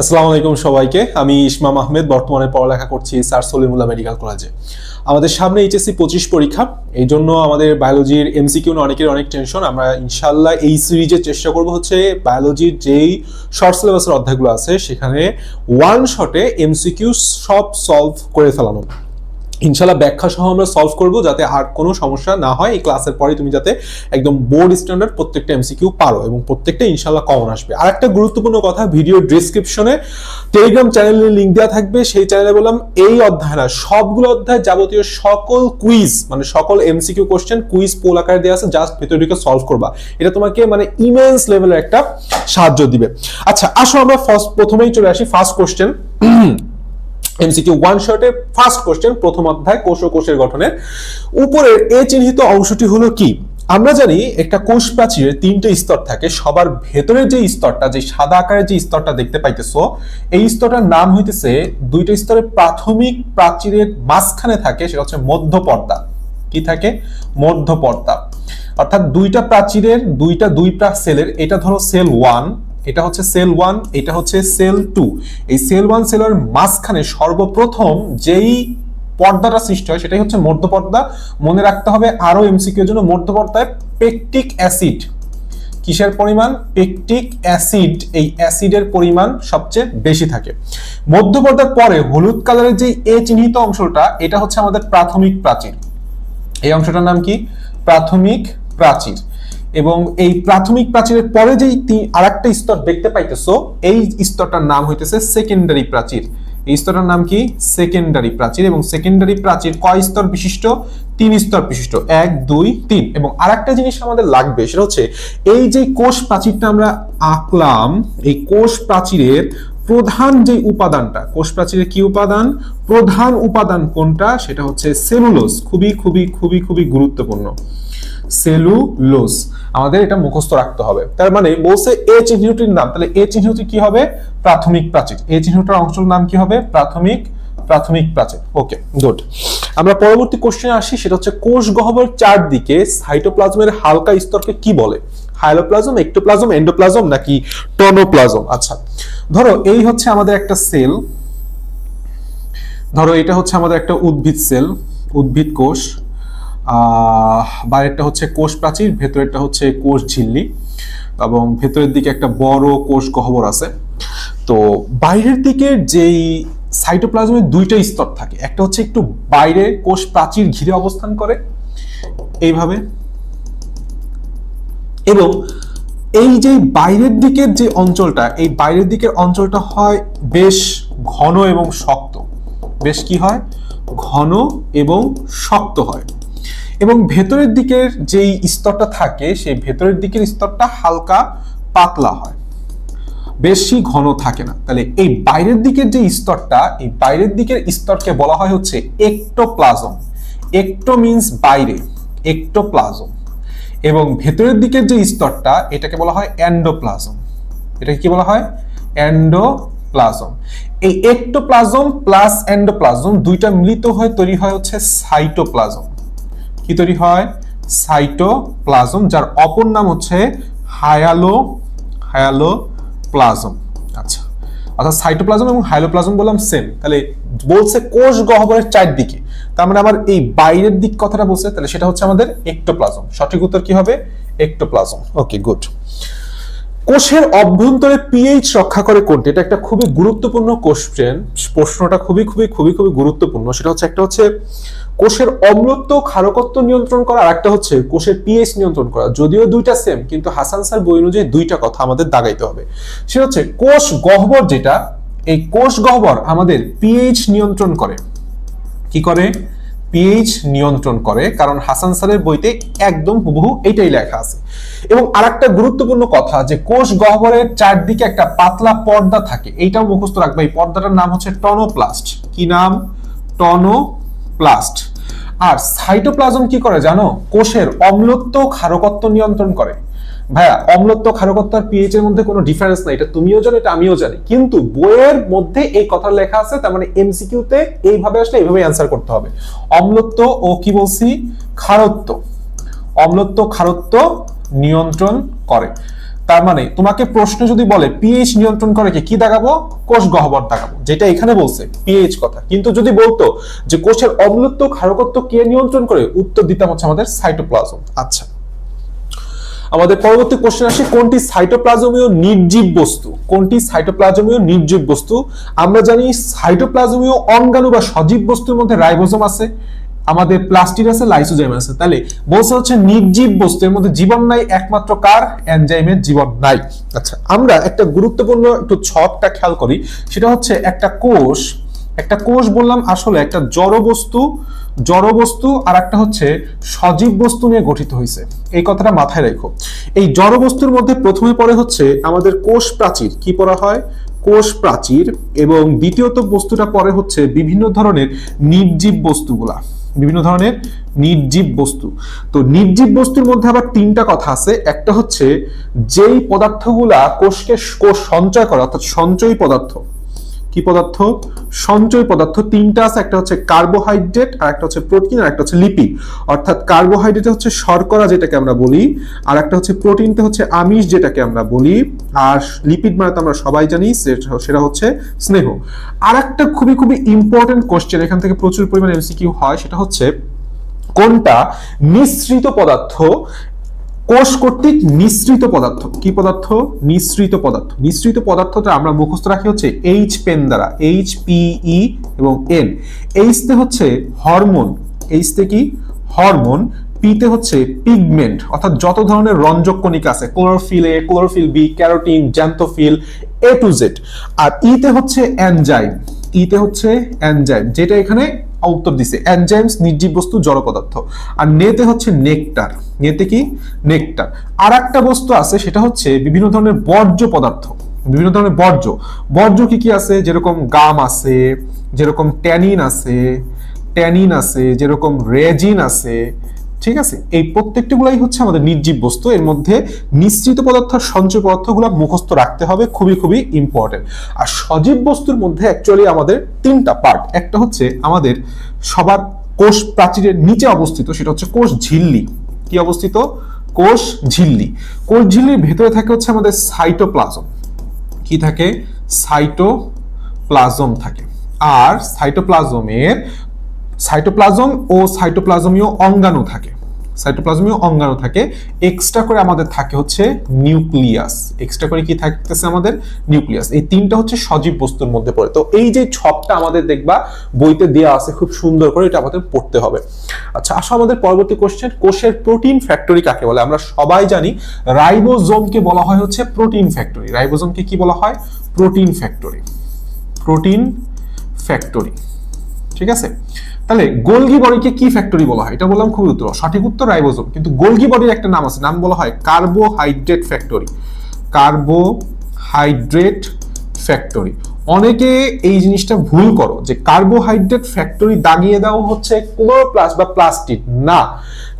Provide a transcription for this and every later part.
আসসালামু আলাইকুম সবাইকে। আমি ইসমাম আহমেদ, বর্তমানে পড়ালেখা করছি স্যার সলিমুল্লাহ মেডিকেল কলেজে। আমাদের সামনে এইচএসসি 25 পরীক্ষা, এই জন্য আমাদের বায়োলজির এমসিকিউ অনেকের অনেক টেনশন। আমরা ইনশাল্লাহ এই সিরিজে চেষ্টা করব হচ্ছে বায়োলজির যেই শর্ট সিলেবাসের অধ্যায়গুলো আছে সেখানে ওয়ান শটে এমসিকিউ সব সলভ করে ফেলানো। ইনশাল্লাহ ব্যাখ্যা সহ আমরা সলভ করব যাতে আর কোনো সমস্যা না হয়। এই ক্লাসের পরে তুমি যাতে একদম বোর্ড স্ট্যান্ডার্ড প্রত্যেকটা এমসিকিউ পারো এবং প্রত্যেকটা ইনশাল্লাহ কমন আসবে। আর একটা গুরুত্বপূর্ণ কথা, ভিডিও ডেসক্রিপশনে টেলিগ্রাম চ্যানেলের লিঙ্ক দেওয়া থাকবে। সেই চ্যানেলে বললাম এই অধ্যায় না, সবগুলো অধ্যায় যাবতীয় সকল কুইজ, মানে সকল এমসিকিউ কোশ্চেন কুইজ পোল আকারে দেওয়া আছে, জাস্ট ভেতর ঢুকে সলভ করবা। এটা তোমাকে মানে ইমেন্স লেভেলের একটা সাহায্য দিবে। আচ্ছা আসো আমরা প্রথমেই চলে আসি ফার্স্ট কোশ্চেন। এমসিকিউ ওয়ান শর্টে ফার্স্ট কোশ্চেন, প্রথম অধ্যায় কোষ ও কোষের গঠনের। উপরের এ চিহ্নিত অংশটি হলো কি? আমরা জানি একটা কোষ প্রাচীরের তিনটে স্তর থাকে। সবার ভেতরের যে স্তরটা, যে সাদা আকারের যে স্তরটা দেখতে পাইতেছো, এই স্তরটার নাম হইতেছে, দুইটা স্তরের প্রাথমিক প্রাচীরের মাঝখানে থাকে, সেটা হচ্ছে মধ্যপর্দা। কি থাকে? মধ্যপর্দা। অর্থাৎ দুইটা প্রাচীরের দুই প্রাক সেলের, এটা ধরো সেল 1, এটা হচ্ছে সেল 1, এটা হচ্ছে সেল 2। এই সেল 1 সেলের মাঝখানে সর্বপ্রথম যেই পর্দাটা সৃষ্টি হয় সেটাই হচ্ছে মধ্যপর্দা। মনে রাখতে হবে আরো এমসিকিউ এর জন্য, মধ্যপর্দায় পেকটিক অ্যাসিড, কিসের পরিমাণ? পেকটিক অ্যাসিড, এই অ্যাসিডের পরিমাণ সবচেয়ে বেশি থাকে। মধ্যপর্দার পরে হলুদ কালারের যে এ চিহ্নিত অংশটা, এটা হচ্ছে আমাদের প্রাথমিক প্রাচীর। এই অংশটার নাম কি? প্রাথমিক প্রাচীর। এবং এই প্রাথমিক প্রাচীরের পরে যেই আরেকটা স্তর দেখতে পাইতেছো, এই স্তরটার নাম হইতেছে সেকেন্ডারি প্রাচীর। এই স্তরটার নাম কি? সেকেন্ডারি প্রাচীর। এবং সেকেন্ডারি প্রাচীর কয় স্তর বিশিষ্ট? 3 স্তর বিশিষ্ট, 1 2 3। এবং আরেকটা জিনিস আমাদের লাগবে, সেটা হচ্ছে এই যে কোষ প্রাচীরটা আমরা আঁকলাম, এই কোষ প্রাচীরের প্রধান যে উপাদানটা, কোষ প্রাচীরের কি উপাদান? প্রধান উপাদান কোনটা? সেটা হচ্ছে সেলুলোজ। খুবই খুবই খুবই খুবই গুরুত্বপূর্ণ, সেলুলোজ। আমাদের এটা মুখস্থ রাখতে হবে। তার মানে বলছে এ চিহ্নটির নাম, তাহলে এ চিহ্নটি কি হবে? প্রাথমিক প্রাচীর। এ চিহ্নটার অংশের নাম কি হবে? প্রাথমিক প্রাচীর। ওকে, গুড। আমরা পরবর্তী কোশ্চেনে আসি, সেটা হচ্ছে কোষ গহ্বরের চারদিকে সাইটোপ্লাজমের হালকা স্তরকে কি বলে? হাইলোপ্লাজম, এক্টোপ্লাজম, এন্ডোপ্লাজম নাকি টোনোপ্লাজম? আচ্ছা ধরো এই হচ্ছে আমাদের একটা সেল, ধরো এটা হচ্ছে আমাদের একটা উদ্ভিদ সেল, উদ্ভিদ কোষ। বাইরেরটা হচ্ছে কোষ প্রাচীর, ভেতরেরটা হচ্ছে কোষ ঝিল্লি, এবং ভেতরের দিকে একটা বড় কোষ গহ্বর আছে। তো বাইরের দিকে যেই সাইটোপ্লাজমের দুইটা স্তর থাকে, একটা হচ্ছে একটু বাইরে কোষ প্রাচীর ঘিরে অবস্থান করে এইভাবে, এবং এই যে বাইরের দিকের যে অঞ্চলটা, এই বাইরের দিকের অঞ্চলটা হয় বেশ ঘন এবং শক্ত। বেশ কি হয়? ঘন এবং শক্ত হয়। এবং ভেতরের দিকের যেই স্তরটা থাকে, সেই ভেতরের দিকের স্তরটা হালকা পাতলা হয়, বেশি ঘন থাকে না। তাহলে এই বাইরের দিকের যে স্তরটা, এই বাইরের দিকের স্তরকে বলা হয় হচ্ছে এক্টোপ্লাজম। এক্টো মিন্স বাইরে, এক্টোপ্লাজম। এবং ভেতরের দিকের যে স্তরটা, এটাকে বলা হয় এন্ডোপ্লাজম। এটাকে কি বলা হয়? এন্ডোপ্লাজম। এই এক্টোপ্লাজম প্লাস এন্ডোপ্লাজম দুইটা মিলিত হয়ে তৈরি হয় হচ্ছে সাইটোপ্লাজম। কি তৈরি হয়? সাইটোপ্লাজম, যার অপর নাম হচ্ছে হায়ালোপ্লাজম। আচ্ছা, অর্থাৎ সাইটোপ্লাজম এবং হাইলোপ্লাজম বললাম সেম। তাহলে বলছে কোষ গহ্বরের চারদিকে, তার মানে আমার এই বাইরের দিক কথাটা বলছে, তাহলে সেটা হচ্ছে আমাদের এক্টোপ্লাজম। সঠিক উত্তর কি হবে? এক্টোপ্লাজম। ওকে, গুড। কোষের অভ্যন্তরে পিএইচ রক্ষা করে কোনটি? এটা একটা খুবই গুরুত্বপূর্ণ কোশ্চেন। প্রশ্নটা খুবই খুবই খুবই খুবই গুরুত্বপূর্ণ। সেটা হচ্ছে, একটা হচ্ছে কোষের অম্লত্ব ক্ষারকত্ব নিয়ন্ত্রণ করা, আর একটা হচ্ছে কোষের পিএইচ নিয়ন্ত্রণ করা। যদিও দুইটা সেম, কিন্তু হাসান স্যার বই অনুযায়ী দুইটা কথা আমাদের দাগাইতে হবে। সেটা হচ্ছে কোষ গহ্বর যেটা, এই কোষ গহ্বর আমাদের পিএইচ নিয়ন্ত্রণ করে। কি করে? পিএইচ নিয়ন্ত্রণ করে, কারণ হাসান স্যারের বইতে একদম হুবহু এটাই লেখা আছে। এবং আরেকটা গুরুত্বপূর্ণ কথা, যে কোষ গহ্বরের চারদিকে একটা পাতলা পর্দা থাকে, এইটাও মুখস্থ রাখবে। এই পর্দাটার নাম হচ্ছে টনোপ্লাস্ট। কি নাম? টনোপ্লাস্ট। আর সাইটোপ্লাজম কি করে জানো? কোষের অম্লত্ব ক্ষারকত্ব নিয়ন্ত্রণ করে। ভাইয়া, অম্লত্ব ক্ষারকত্ব আর পিএইচ এর মধ্যে কোনো ডিফারেন্স নাই, এটা তুমিও জানো, এটা আমিও জানি, কিন্তু বইয়ের মধ্যে এই কথা লেখা আছে। তার মানে এমসিকিউ তে এইভাবে আসলে এইভাবে অ্যান্সার করতে হবে। অম্লত্ব ও কি বলছি? ক্ষারত্ব। অম্লত্ব ক্ষারত্ব নিয়ন্ত্রণ করে। তার মানে তোমাকে প্রশ্ন যদি বলে পিএইচ নিয়ন্ত্রণ করে কি দাগাবো, কোষ গহ্বর দাগাবো, যেটা এখানে বলছে পিএইচ কথা। কিন্তু যদি বলতো যে কোষের অম্লত্ব ক্ষারকত্ব কে নিয়ন্ত্রণ করে, উত্তর দিতাম হচ্ছে আমাদের সাইটোপ্লাজম। আচ্ছা, আমাদের পরবর্তী কোশ্চেন আসে, কোনটি সাইটোপ্লাজমীয় নির্জীব বস্তু? কোনটি সাইটোপ্লাজমীয় নির্জীব বস্তু? আমরা জানি সাইটোপ্লাজমীয় অঙ্গাণু বা সজীব বস্তুর মধ্যে রাইবোজোম আছে, আমাদের প্লাস্টিড আছে, লাইসোজোম আছে। তাহলে বলছে হচ্ছে নির্জীব বস্তু, এর মধ্যে জীবন নাই, একমাত্র কার? এনজাইমের জীবন নাই। আচ্ছা, আমরা একটা গুরুত্বপূর্ণ একটু ছকটা খেয়াল করি, সেটা হচ্ছে একটা কোষ বললাম আসলে একটা জড় বস্তু আর একটা হচ্ছে সজীব বস্তু নিয়ে গঠিত হয়েছে, এই কথাটা মাথায় রেখো। এই জড় বস্তুর মধ্যে প্রথমে পড়ে হচ্ছে আমাদের কোষ প্রাচীর, কি পড়া হয়? কোষ প্রাচীর। এবং দ্বিতীয়ত বস্তুটা পরে হচ্ছে বিভিন্ন ধরনের নির্জীব বস্তুগুলা, বিভিন্ন ধরনের নির্জীব বস্তু। তো নির্জীব বস্তুর মধ্যে আবার তিনটা কথা আছে। একটা হচ্ছে যেই পদার্থগুলা কোষ সঞ্চয় করে, অর্থাৎ সঞ্চয়ী পদার্থ। কি পদার্থ? সঞ্চয় পদার্থ তিনটা আছে, একটা হচ্ছে কার্বোহাইড্রেট, আর একটা হচ্ছে প্রোটিন, আর একটা হচ্ছে লিপিড। অর্থাৎ কার্বোহাইড্রেট হচ্ছে শর্করা যেটাকে আমরা বলি, আর একটা হচ্ছে প্রোটিনটা হচ্ছে আমিষ যেটাকে আমরা বলি, আর লিপিড মানে তো আমরা সবাই জানি সেটা হচ্ছে স্নেহ। আর একটা খুবই খুবই ইম্পর্টেন্ট কোশ্চেন, এখান থেকে প্রচুর পরিমাণে এমসিকিউ হয়, সেটা হচ্ছে কোনটা নিঃসৃত পদার্থ? কোষ কর্তৃক নিঃসৃত পদার্থ। কি পদার্থ? নিঃসৃত পদার্থ। নিঃসৃত পদার্থটা আমরা মুখস্থ রাখি হচ্ছে এইচ পেন দ্বারা, HPE এবং N। এইচ তে হচ্ছে হরমোন, এইচ তে কি? হরমোন। পিতে হচ্ছে পিগমেন্ট, অর্থাৎ যত ধরনের রঞ্জক কণিকা আছে, chlorophyll A, chlorophyll B, carotene, xanthophyll, A to Z। আর ইতে হচ্ছে এনজাইম, ইতে হচ্ছে এনজাইম, যেটা এখানে উত্তর দিছে এনজাইমস, নির্জীব বস্তু, জড় পদার্থ। আর নেতে হচ্ছে নেকটার, নেতে কি? নেকটার। আর একটা বস্তু আছে, সেটা হচ্ছে বিভিন্ন ধরনের বর্জ্য পদার্থ, বিভিন্ন ধরনের বর্জ্য কি কি আছে? যেরকম গাম আছে, যেরকম ট্যানিন আছে, যেরকম রেজিন আছে, ঠিক আছে? এই প্রত্যেকটাগুলাই হচ্ছে আমাদের নির্জীব বস্তু। এর মধ্যে নিঃসৃত পদার্থ, সঞ্চয় পদার্থগুলো মুখস্থ রাখতে হবে, খুবই খুবই ইম্পর্টেন্ট। আর সজীব বস্তুর মধ্যে অ্যাকচুয়ালি আমাদের তিনটা পার্ট। একটা হচ্ছে আমাদের সবার কোষ প্রাচীরের নিচে অবস্থিত, সেটা হচ্ছে কোষ ঝিল্লি। কি অবস্থিত? কোষ ঝিল্লি। কোষ ঝিল্লির ভেতরে থাকে হচ্ছে আমাদের সাইটোপ্লাজম। কি থাকে? সাইটোপ্লাজম থাকে। আর সাইটোপ্লাজম ও সাইটোপ্লাজমীয় অঙ্গাণু থাকে, সাইটোপ্লাজমীয় অঙ্গাণু থাকে। এক্সট্রা করে আমাদের থাকে হচ্ছে নিউক্লিয়াস, এক্সট্রা করে কি থাকতেছে? আমাদের নিউক্লিয়াস। এই তিনটা হচ্ছে সজীব বস্তুর মধ্যে পড়ে। তো এই যে ছকটা আমাদের দেখবা বইতে দেওয়া আছে খুব সুন্দর করে, এটা আমাদের পড়তে হবে। আচ্ছা, আসো আমাদের পরবর্তী কোশ্চেন, কোষের প্রোটিন ফ্যাক্টরি কাকে বলে? আমরা সবাই জানি রাইবোজোমকে বলা হয় হচ্ছে প্রোটিন ফ্যাক্টরি। রাইবোজোমকে কি বলা হয়? প্রোটিন ফ্যাক্টরি, প্রোটিন ফ্যাক্টরি, ঠিক আছে? তাহলে গোলগি বডিকে কি ফ্যাক্টরি বলা হয়? এটা বললাম খুবই উত্তর, সঠিক উত্তর রাইবোজোম। কিন্তু গোলগি বডির একটা নাম আছে, নাম বলা হয় কার্বোহাইড্রেট ফ্যাক্টরি, কার্বোহাইড্রেট ফ্যাক্টরি। অনেকে এই জিনিসটা ভুল করো যে কার্বোহাইড্রেট ফ্যাক্টরি দাগিয়ে দাও হচ্ছে ক্লোরোপ্লাস্ট বা প্লাস্টিড। না,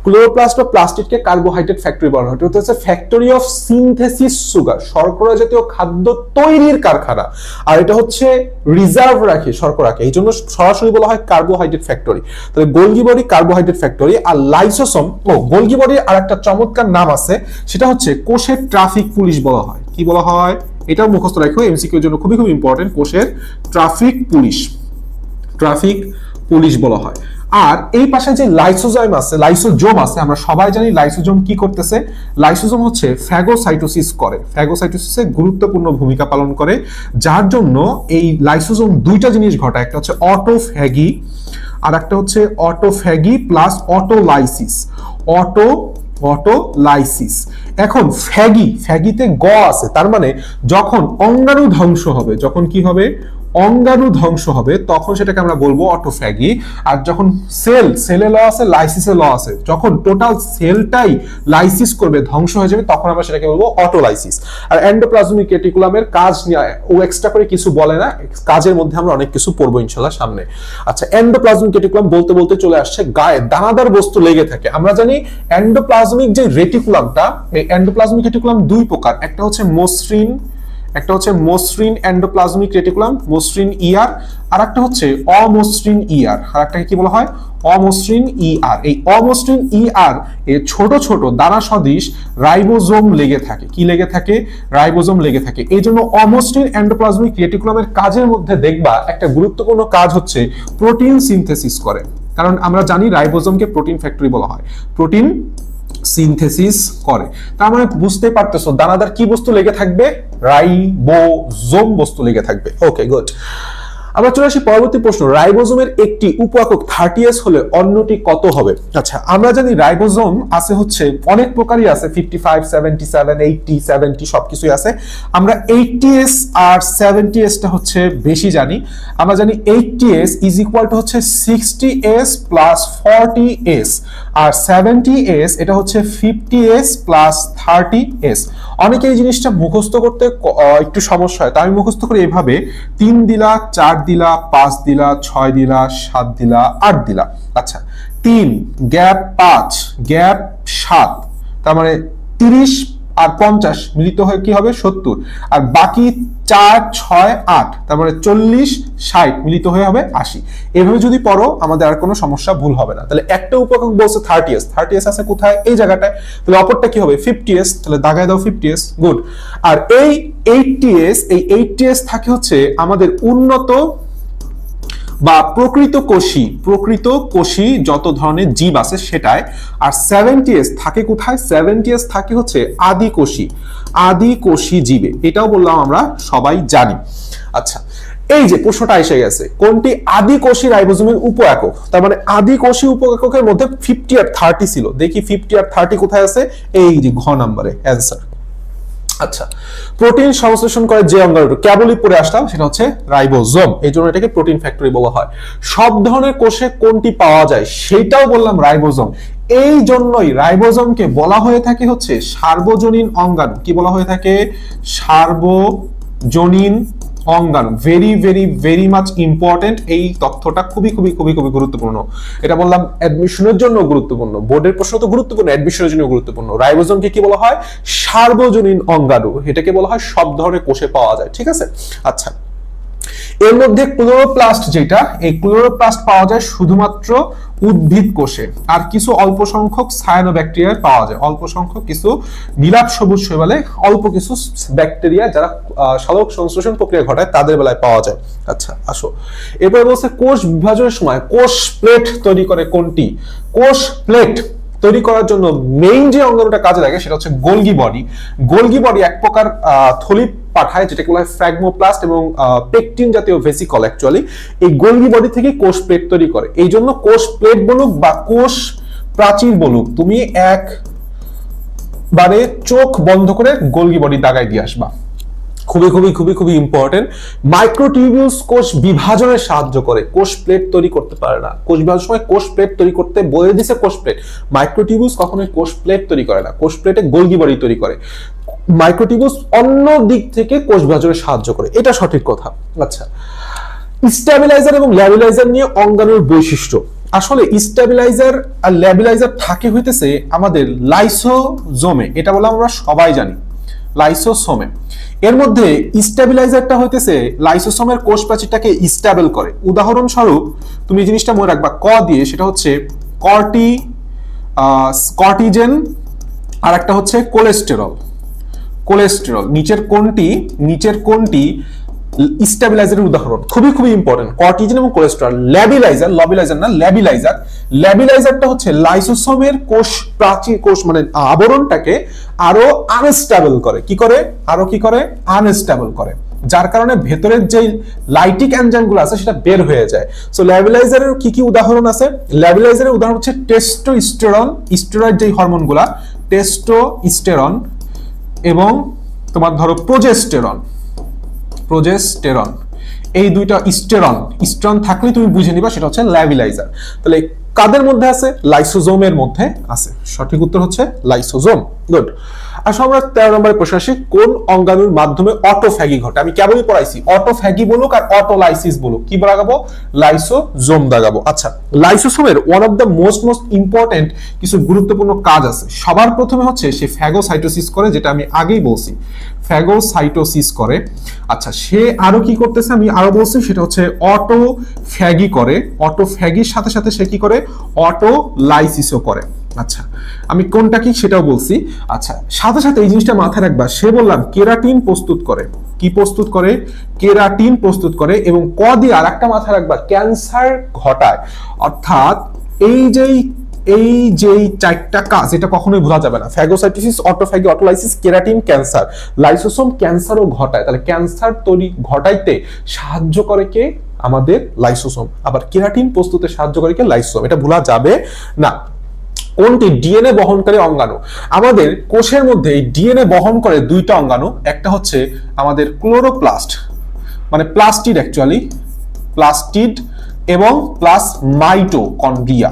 ক্লোরোপ্লাস্ট বা প্লাস্টিডকে কার্বোহাইড্রেট ফ্যাক্টরি বলা হয়। এটা হচ্ছে ফ্যাক্টরি অফ সিনথেসিস সুগার, শর্করা জাতীয় খাদ্য তৈরির কারখানা। আর এটা হচ্ছে রিজার্ভ রাখে শর্করাকে, এই জন্য সরাসরি বলা হয় কার্বোহাইড্রেট ফ্যাক্টরি। তাহলে গোলগি বডি কার্বোহাইড্রেট ফ্যাক্টরি। আর লাইসোসোম, গোলগি বডির আর একটা চমৎকার নাম আছে, সেটা হচ্ছে কোষের ট্রাফিক পুলিশ বলা হয়। কি বলা হয়? এটাও মুখস্থ রাখো, এমসিকিউর জন্য খুবই খুব ইম্পর্টেন্ট। কোষের ট্রাফিক পুলিশ বলা হয়। আর এই পাশে যে লাইসোজোম আছে, আমরা সবাই জানি লাইসোজোম কি করতেছে? লাইসোজোম হচ্ছে ফ্যাগোসাইটোসিস করে, ফ্যাগোসাইটোসিসে গুরুত্বপূর্ণ ভূমিকা পালন করে, যার জন্য এই লাইসোজোম দুইটা জিনিস ঘটায়। একটা হচ্ছে অটোফ্যাগি, আর একটা হচ্ছে অটোফ্যাগি প্লাস অটোলাইসিস। অটোলাইসিস। এখন ফ্যাগিতে গ আছে, তার মানে যখন অঙ্গাণু ধ্বংস হবে, যখন কি হবে? অঙ্গাণু ধ্বংস হবে, তখন সেটাকে আমরা বলবো অটোফ্যাগি। আর যখন সেলে ল আছে, লাইসিসে ল আছে, যখন টোটাল সেলটাই লাইসিস করবে, ধ্বংস হয়ে যাবে, তখন আমরা সেটাকে বলবো অটোলাইসিস। আর এন্ডোপ্লাজমিক রেটিকুলামের কাজ নিয়ে ও এক্সট্রা করে কিছু বলে না, কাজের মধ্যে আমরা অনেক কিছু পড়বো ইনশাআল্লাহ সামনে। আচ্ছা, এন্ডোপ্লাজমিক রেটিকুলাম বলতে বলতে চলে আসছে গায়ে দানাদার বস্তু লেগে থাকে। আমরা জানি এন্ডোপ্লাজমিক যে রেটিকুলামটা, এই এন্ডোপ্লাজমিক রেটিকুলাম দুই প্রকার, একটা হচ্ছে মসৃণ, একটা হচ্ছে মসৃণ এন্ডোপ্লাজমিক রেটিকুলাম, মসৃণ ইআর, আর একটা হচ্ছে অমসৃণ ইআর, আর একটাকে কি বলা হয় অমসৃণ ইআর। এই অমসৃণ ইআর এ ছোট ছোট দানা সদৃশ রাইবোজোম লেগে থাকে। কি লেগে থাকে? রাইবোজোম লেগে থাকে। এই জন্য অমসৃণ এন্ডোপ্লাজমিক রেটিকুলামের কাজের মধ্যে দেখবা একটা গুরুত্বপূর্ণ কাজ হচ্ছে প্রোটিন সিনথেসিস করে। কারণ আমরা জানি রাইবোজোমকে প্রোটিন ফ্যাক্টরি বলা হয়, প্রোটিন সিনথেসিস করে। তার মানে বুঝতে পারতেছো দানাদার কি বস্তু লেগে থাকবে? রাইবোজোম বস্তু লেগে থাকবে। ওকে, গুড। আমরা চলে আসি পরবর্তী প্রশ্ন। রাইবোজোমের একটি উপ একক 30S হলে অন্যটি কত হবে? আচ্ছা, আমরা জানি রাইবোজোম আছে হচ্ছে অনেক প্রকারই আছে, 55, 77, 80, 70 সবকিছুই আছে। আমরা 80S আর 70S টা হচ্ছে বেশি জানি। আমরা জানি 80S ইজ ইকুয়াল টু হচ্ছে 60S প্লাস 40S, আর 70S এটা হচ্ছে 50S প্লাস 30S। অনেকে এই জিনিসটা মুখস্থ করতে একটু সমস্যা হয়, তাই আমি মুখস্থ করি এভাবে: 3 দিলা, 4 দিলা, 5 দিলা, 6 দিলা, 7 দিলা, 8 দিলা। আচ্ছা, 3 গ্যাপ 5 গ্যাপ 7, তার মানে 30 আর 50 মিলিত হয়ে কি হবে? 70, আর বাকি 4, 6, 8, তার মানে 40, 60 মিলিত হয়ে হবে 80। এভাবে যদি পড়ো আমাদের আর কোনো সমস্যা ভুল হবে না। তাহলে একটা উপএকক বলছে 30S, 30S আছে কোথায়? এই জায়গাটায়। তাহলে অপরটা কি হবে? 50S, তাহলে দাগায় দাও 50S, গুড। আর এই 80S, এই 80S থাকে হচ্ছে আমাদের উন্নত বা প্রকৃত কোষী যত ধরনের জীব আছে সেটাই। আর 70S থাকে কোথায়? 70S থাকে হচ্ছে আদি কোষী জীবে। এটাও বললাম আমরা সবাই জানি। আচ্ছা, এই যে প্রশ্নটা এসে গেছে, কোনটি আদি কোষী রাইবোজোমের উপ একক? তার মানে আদি কোষী উপ এককের মধ্যে 50 আর 30 ছিল। দেখি 50 আর 30 কোথায় আছে? এই যে ঘ নম্বরে অ্যান্সার। আচ্ছা, প্রোটিন সংশ্লেষণ করে যে অঙ্গাণু কেবলই পড়ে আসলাম সেটা হচ্ছে রাইবোজোম, এই জন্য এটাকে প্রোটিন ফ্যাক্টরি বলা হয়। সব ধরনের কোষে কোনটি পাওয়া যায় সেটাও বললাম রাইবোজোম। এই জন্যই রাইবোজোমকে বলা হয়ে থাকে হচ্ছে সার্বজনীন অঙ্গাণু। কি বলা হয়ে থাকে? সার্বজনীন অঙ্গাণু। Very very very much important. এই তথ্যটা খুবই খুবই খুবই খুবই গুরুত্বপূর্ণ। এটা বললাম অ্যাডমিশনের জন্য গুরুত্বপূর্ণ, বোর্ডের প্রশ্ন তো গুরুত্বপূর্ণ, অ্যাডমিশনের জন্য গুরুত্বপূর্ণ। রাইবোজোমকে কি বলা হয়? সার্বজনীন অঙ্গাণু। এটাকে বলা হয় সব ধরনের কোষে পাওয়া যায়। ঠিক আছে? আচ্ছা, এর মধ্যে ক্লোরোপ্লাস্ট, যেটা এই ক্লোরোপ্লাস্ট পাওয়া যায় শুধুমাত্র উদ্ভিদ কোষে, আর কিছু অল্প সংখ্যক সায়ানোব্যাকটেরিয়ায় পাওয়া যায়। অল্প সংখ্যক কিছু নীলাভ সবুজ শৈবালে অল্প কিছু ব্যাকটেরিয়া যারা সালোক সংশ্লেষণ প্রক্রিয়া ঘটায় তাদের বেলায় পাওয়া যায়। আচ্ছা, আসো এরপরে বলছে কোষ বিভাজনের সময় কোষ প্লেট তৈরি করে কোনটি? কোষ প্লেট তৈরি করার জন্য মেইন যে অঙ্গাণুটা কাজে লাগে সেটা হচ্ছে গোলগি বডি। গোলগি বডি এক প্রকার থলি পাঠায় যেটাকে বলা হয় ফ্র্যাগমোপ্লাস্ট এবং পেকটিন জাতীয় ভেসিকল। অ্যাকচুয়ালি এই গোলগি বডি থেকে কোষ প্লেট তৈরি করে। এই জন্য কোষ প্লেট বলুক বা কোষ প্রাচীর বলুক, তুমি একবারে চোখ বন্ধ করে গোলগি বডি দাগায় দিয়ে আসবা। খুবই খুবই খুবই খুবই ইম্পর্টেন্ট। মাইক্রোটিউবিউলস কোষ বিভাজনে সাহায্য করে, কোষ প্লেট তৈরি করতে পারে না। কোষ বিভাজনের সময় কোষ প্লেট তৈরি করতে বলে দিছে কোষ প্লেট। মাইক্রোটিউবিউলস কখনোই কোষ প্লেট তৈরি করে না, কোষ প্লেটে গোলগি বডি তৈরি করে। মাইক্রোটিউবিউলস অন্য দিক থেকে কোষ বিভাজনে সাহায্য করে, এটা সঠিক কথা। আচ্ছা, স্ট্যাবিলাইজার এবং ল্যাবিলাইজার নিয়ে অঙ্গাণুর বৈশিষ্ট্য। আসলে স্ট্যাবিলাইজার আর ল্যাবিলাইজার থাকে হইতেছে আমাদের লাইসোজোমে, এটা বলে আমরা সবাই জানি, লাইসোসোমে। এর মধ্যে স্ট্যাবিলাইজারটা হইতেছে লাইসোসোমের কোষ প্রাচীরটাকে স্ট্যাবল করে। উদাহরণস্বরূপ তুমি জিনিসটা মনে রাখবা ক দিয়ে, সেটা হচ্ছে কর্টিজেন আর একটা হচ্ছে কোলেস্টেরল। নিচের কোনটি স্ট্যাবিলাইজারের উদাহরণ? খুবই খুবই ইম্পর্টেন্ট, কর্টিজেন এবং কোলেস্টেরল। ল্যাবিলাইজারটা হচ্ছে লাইসোসোমের কোষ প্রাচীর মানে আবরণটাকে আরো আনস্টেবল করে। কি করে? আনস্টেবল করে, যার কারণে ভেতরের যে লাইটিক এনজাইমগুলো আছে সেটা বের হয়ে যায়। সো ল্যাবিলাইজারের কি কি উদাহরণ আছে? ল্যাবিলাইজারের উদাহরণ হচ্ছে টেস্টোস্টেরন, স্টেরয়েড যেই হরমোনগুলা, টেস্টোস্টেরন এবং তোমার ধরো প্রোজেস্টেরন। এই দুইটা স্টেরন থাকলে তুমি বুঝে নিবা সেটা হচ্ছে ল্যাবিলাইজার। তাহলে কাদের মধ্যে আছে? লাইসোজোমের মধ্যে আছে। সঠিক উত্তর হচ্ছে লাইসোজোম। গুড। আসলে আমরা 13 নম্বরে প্রশ্ন আসি, কোন অঙ্গাণুর মাধ্যমে অটোফ্যাগি ঘটে? আমি কেবলই পড়াইছি অটোফ্যাগি বলুক আর অটোলাইসিস বলুক, কি লাগাবো? লাইসোজোম দাগাবো। আচ্ছা, লাইসোসোমের one of the most important কিছু গুরুত্বপূর্ণ কাজ আছে। সবার প্রথমে হচ্ছে সে ফ্যাগোসাইটোসিস করে, যেটা আমি আগেই বলছি, ফ্যাগোসাইটোসিস করে। আচ্ছা, সে আরো কি করতেছে আমি আরো বলছি, সেটা হচ্ছে অটোফ্যাগি করে। অটোফ্যাগির সাথে সাথে সে কি করে? অটোলাইসিসও করে। আচ্ছা, আমি কোনটা কি সেটাও বলছি। আচ্ছা, সাথে সাথে এই জিনিসটা মাথায় রাখবা, সে বললাম কেরাটিন প্রস্তুত করে। কি প্রস্তুত করে? কেরাটিন প্রস্তুত করে। এবং ক দিয়ে আরেকটা মাথায় রাখবা, ক্যান্সার ঘটায়। অর্থাৎ এই যেই চারটা কাজ, এটা কখনোই ভোলা যাবে না। Phagocytosis, autophagy, autolysis, keratin, cancer. Lysosome ক্যান্সারও ঘটায়, তাহলে ক্যান্সার তৈরি ঘটাইতে সাহায্য করে কে? আমাদের লাইসোসোম। আবার কেরাটিন প্রস্তুতে সাহায্য করে কে? লাইসোসোম। এটা ভোলা যাবে না। কোনটি? ডিএনএ বহনকারী অঙ্গাণু। আমাদের কোষের মধ্যে ডিএনএ বহন করে দুইটা অঙ্গাণু, একটা হচ্ছে আমাদের ক্লোরোপ্লাস্ট, মানে প্লাস্টিড, অ্যাকচুয়ালি প্লাস্টিড, এবং প্লাস মাইটোকন্ড্রিয়া।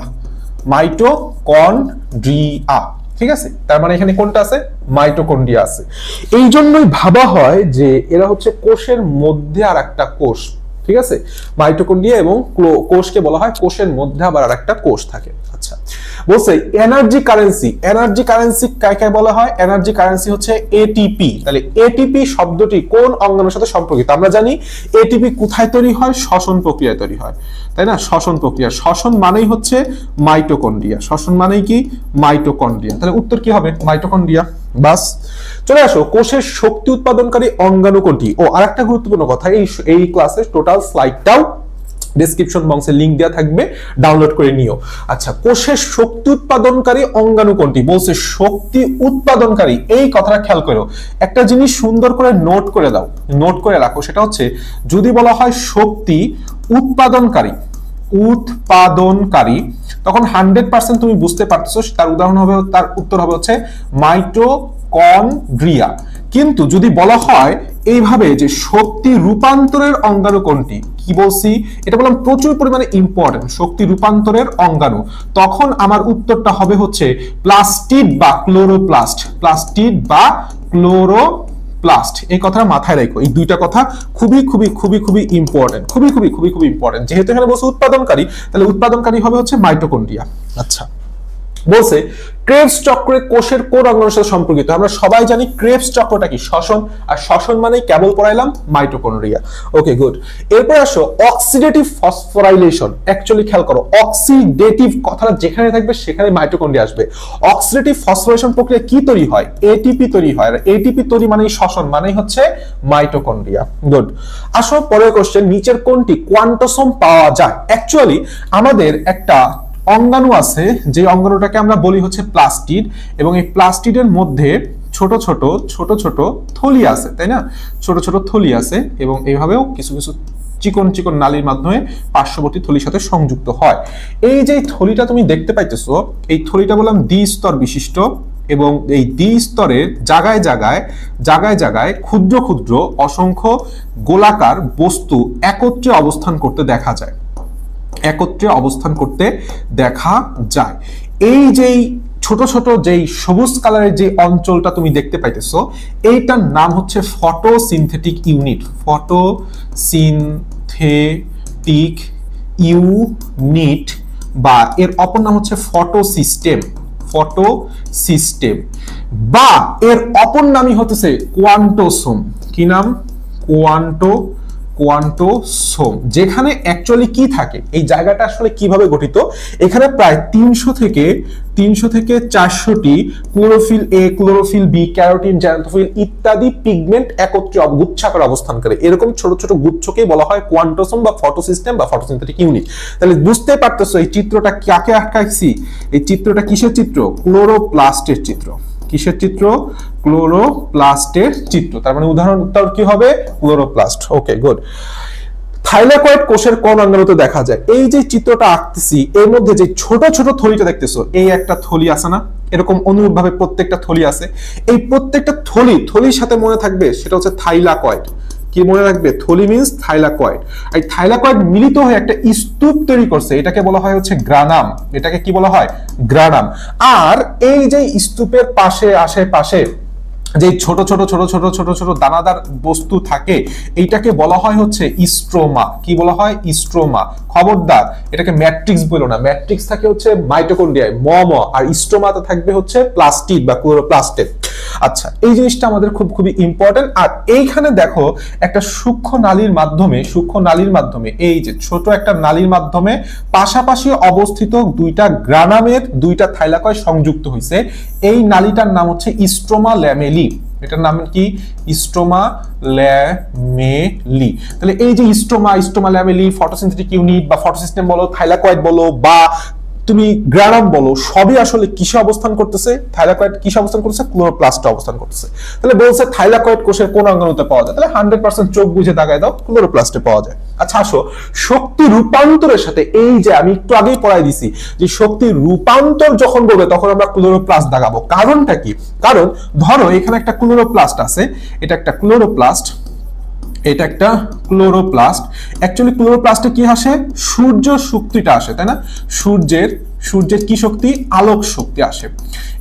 মাইটোকন্ড্রিয়া, ঠিক আছে? তার মানে এখানে কোনটা আছে? মাইটোকন্ড্রিয়া আছে। এই জন্যই ভাবা হয় যে এরা হচ্ছে কোষের মধ্যে আর একটা কোষ, ঠিক আছে? মাইটোকন্ড্রিয়া এবং কোষকে বলা হয় কোষের মধ্যে আবার আর একটা কোষ থাকে। আচ্ছা, বলছে এনার্জি কারেন্সি। এনার্জি কারেন্সি কাকে বলা হয়? এনার্জি কারেন্সি হচ্ছে এটিপি। তাহলে এটিপি শব্দটি কোন অঙ্গাণুর সাথে সম্পর্কিত? আমরা জানি এটিপি কোথায় তৈরি হয়? শ্বসন প্রক্রিয়ায় তৈরি হয়, তাই না? শ্বসন প্রক্রিয়া। শ্বসন মানেই হচ্ছে মাইটোকন্ড্রিয়া। শ্বসন মানেই কি? মাইটোকন্ড্রিয়া। তাহলে উত্তর কি হবে? মাইটোকন্ড্রিয়া। বাস, চলে আসো, কোষের শক্তি উৎপাদনকারী অঙ্গাণু কোনটি? ও আরেকটা গুরুত্বপূর্ণ কথা, এই ক্লাসের টোটাল স্লাইডটাও ডেসক্রিপশন বক্সে লিংক দেওয়া থাকবে, ডাউনলোড করে নিও। আচ্ছা, কোষের শক্তি উৎপাদনকারী অঙ্গাণু কোনটি? বলছে শক্তি উৎপাদনকারী। এই কথাটা খেয়াল করো, একটা জিনিস সুন্দর করে নোট করে দাও, নোট করে রাখো। সেটা হচ্ছে যদি বলা হয় শক্তি উৎপাদনকারী, তখন 100% তুমি বুঝতে পারতেছো তার উদাহরণ হবে, তার উত্তর হবে হচ্ছে মাইটোকন্ড্রিয়া। কিন্তু যদি বলা হয় এইভাবে যে শক্তি রূপান্তরের অঙ্গাণু কোনটি, কি বলছি? এটা বললাম প্রচুর পরিমাণে ইম্পর্টেন্ট, শক্তি রূপান্তরের অঙ্গাণু। তখন আমার উত্তরটা হবে হচ্ছে প্লাস্টিড বা ক্লোরোপ্লাস্ট। প্লাস্টিড বা ক্লোরোপ্লাস্ট, এই কথাটা মাথায় রাখো। এই দুইটা কথা খুবই খুবই খুবই খুবই ইম্পর্টেন্ট, খুবই খুবই খুবই খুবই ইম্পর্টেন্ট। যেহেতু এখানে বলছে উৎপাদনকারী, তাহলে উৎপাদনকারী হবে হচ্ছে মাইটোকন্ড্রিয়া। আচ্ছা, বলছে ক্রেবস চক্রে কোষের কোন অঙ্গাণুর সাথে সম্পর্কিত? আমরা সবাই জানি ক্রেবস চক্রটা কি? শ্বসন। আর শ্বসন মানেই কেবল পড়াইলাম মাইটোকন্ড্রিয়া। ওকে, গুড। এরপর আসো অক্সিডেটিভ ফসফোরাইলেশন। অ্যাকচুয়ালি খেয়াল করো, অক্সিডেটিভ কথাটা যেখানে থাকবে সেখানে মাইটোকন্ড্রিয়া আসবে। অক্সিডেটিভ ফসফোরাইলেশন প্রক্রিয়া কি তৈরি হয়? এটিপি তৈরি হয়। আর এটিপি তৈরি মানেই শ্বসন, মানেই হচ্ছে মাইটোকন্ড্রিয়া। গুড। আসো পরের কোশ্চেন, নিচের কোনটি কোয়ান্টোসোম পাওয়া যায়? অ্যাকচুয়ালি আমাদের একটা অঙ্গাণু আছে, যে অঙ্গাণুটাকে আমরা বলি হচ্ছে প্লাস্টিড, এবং এই প্লাস্টিডের মধ্যে ছোট ছোট ছোট ছোট থলি আছে, তাই না? ছোট ছোট থলি আছে, এবং এইভাবেও কিছু কিছু চিকন চিকন নালীর মাধ্যমে পার্শ্ববর্তী থলির সাথে সংযুক্ত হয়। এই যে থলিটা তুমি দেখতে পাইতেছো, এই থলিটা বললাম দ্বিস্তর বিশিষ্ট, এবং এই দ্বিস্তরের জায়গায় জায়গায় জায়গায় জায়গায় ক্ষুদ্র ক্ষুদ্র অসংখ্য গোলাকার বস্তু একত্রে অবস্থান করতে দেখা যায়, একত্রে অবস্থান করতে দেখা যায়। এই যেই ছোট ছোট যেই সবুজ কালারের যে অঞ্চলটা তুমি দেখতে পাইতেছো, এইটার নাম হচ্ছে ফটোসিনথেটিক ইউনিট। ফটোসিনথেটিক ইউনিট, বা এর অপর নাম হচ্ছে ফটোসিস্টেম। ফটোসিস্টেম, বা এর অপর নামই হচ্ছে কোয়ান্টোসোম। কি নাম? কোয়ান্টোসোম। যেখানে অ্যাকচুয়ালি কি থাকে, এই জায়গাটা আসলে কিভাবে গঠিত? এখানে প্রায় 300 থেকে 400টি chlorophyll A, chlorophyll B, carotene, xanthophyll ইত্যাদি পিগমেন্ট একত্রে গুচ্ছাকারে অবস্থান করে। এরকম ছোট ছোট গুচ্ছকেই বলা হয় কোয়ান্টোসোম বা ফটোসিস্টেম বা ফটোসিনথেটিক ইউনিট। তাহলে বুঝতে পারতেছো এই চিত্রটা কাকে আটকাইছি? এই চিত্রটা কিসের চিত্র? ক্লোরোপ্লাস্টের চিত্র। কিসের চিত্র? ক্লোরোপ্লাস্টের চিত্র। তার মানে উদাহরণ উত্তর কি হবে? ক্লোরোপ্লাস্ট। ওকে, গুড। থাইলাকয়েড কোষের কোন অঙ্গাণুতে দেখা যায়? এই যে চিত্রটা আঁকতেছি, এর মধ্যে যে ছোট ছোট থলিটা দেখতেছো, এই একটা থলি আছে না? এরকম অনুরূপভাবে প্রত্যেকটা থলি আছে। এই প্রত্যেকটা থলির সাথে মনে থাকবে সেটা হচ্ছে থাইলাকয়েড। কি মনে রাখবে? থলি মিন্স থাইলাকয়েড। এই থাইলাকয়েড মিলিত হয়ে একটা স্তূপ তৈরি করছে, এটাকে বলা হয় হচ্ছে গ্রানাম। এটাকে কি বলা হয়? গ্রানাম। আর এই যে স্তূপের পাশে আশেপাশে যে ছোট ছোট ছোট ছোট ছোট ছোট দানাদার বস্তু থাকে, এইটাকে বলা হয় হচ্ছে স্ট্রোমা। কি বলা হয়? স্ট্রোমা। খবরদার এটাকে ম্যাট্রিক্স বলো না, ম্যাট্রিক্স থাকে হচ্ছে মাইটোকন্ড্রিয়ায় আর স্ট্রোমাতে থাকবে হচ্ছে প্লাস্টিড বা ক্লোরোপ্লাস্টে। আচ্ছা, এই জিনিসটা আমাদের খুবই ইম্পর্টেন্ট। আর এইখানে দেখো একটা সূক্ষ্ম নালীর মাধ্যমে এই যে ছোট একটা নালীর মাধ্যমে পাশাপাশি অবস্থিত দুইটা গ্রানামের দুইটা থাইলাকয়েড সংযুক্ত হয়েছে। এই নালীটার নাম হচ্ছে স্ট্রোমা ল্যামেলি। এটার নাম কি? Stroma lamellae. তাহলে এই যে স্ট্রোমা ল্যামেলি, ফটোসিনথেটিক ইউনিট বা ফটোসিস্টেম বলো, থাইলাকয়েড বলো বা তুমি গ্রানাম বলো, সবই আসলে কিসে অবস্থান করতেছে? থাইলাকয়েড কিসে অবস্থান করতেছে? ক্লোরোপ্লাস্টে অবস্থান করতেছে। তাহলে বলছে থাইলাকয়েড কোষের কোন অঙ্গাণুতে পাওয়া যায়? তাহলে 100% চোখ বুঝে দাগায় দাও, ক্লোরোপ্লাস্টে পাওয়া যায়। আচ্ছা আসো, শক্তি রূপান্তরের সাথে এই যে আমি একটু আগেই পড়াই দিছি যে শক্তি রূপান্তর যখন বলবে তখন আমরা ক্লোরোপ্লাস্ট দাগাবো। কারণটা কি? কারণ ধরো এখানে একটা ক্লোরোপ্লাস্ট আছে, এটা একটা ক্লোরোপ্লাস্ট, এটা একটা ক্লোরোপ্লাস্ট। অ্যাকচুয়ালি ক্লোরোপ্লাস্টে কি আসে? সূর্য শক্তিটা আসে, তাই না? সূর্যের কি শক্তি? আলোক শক্তি আসে।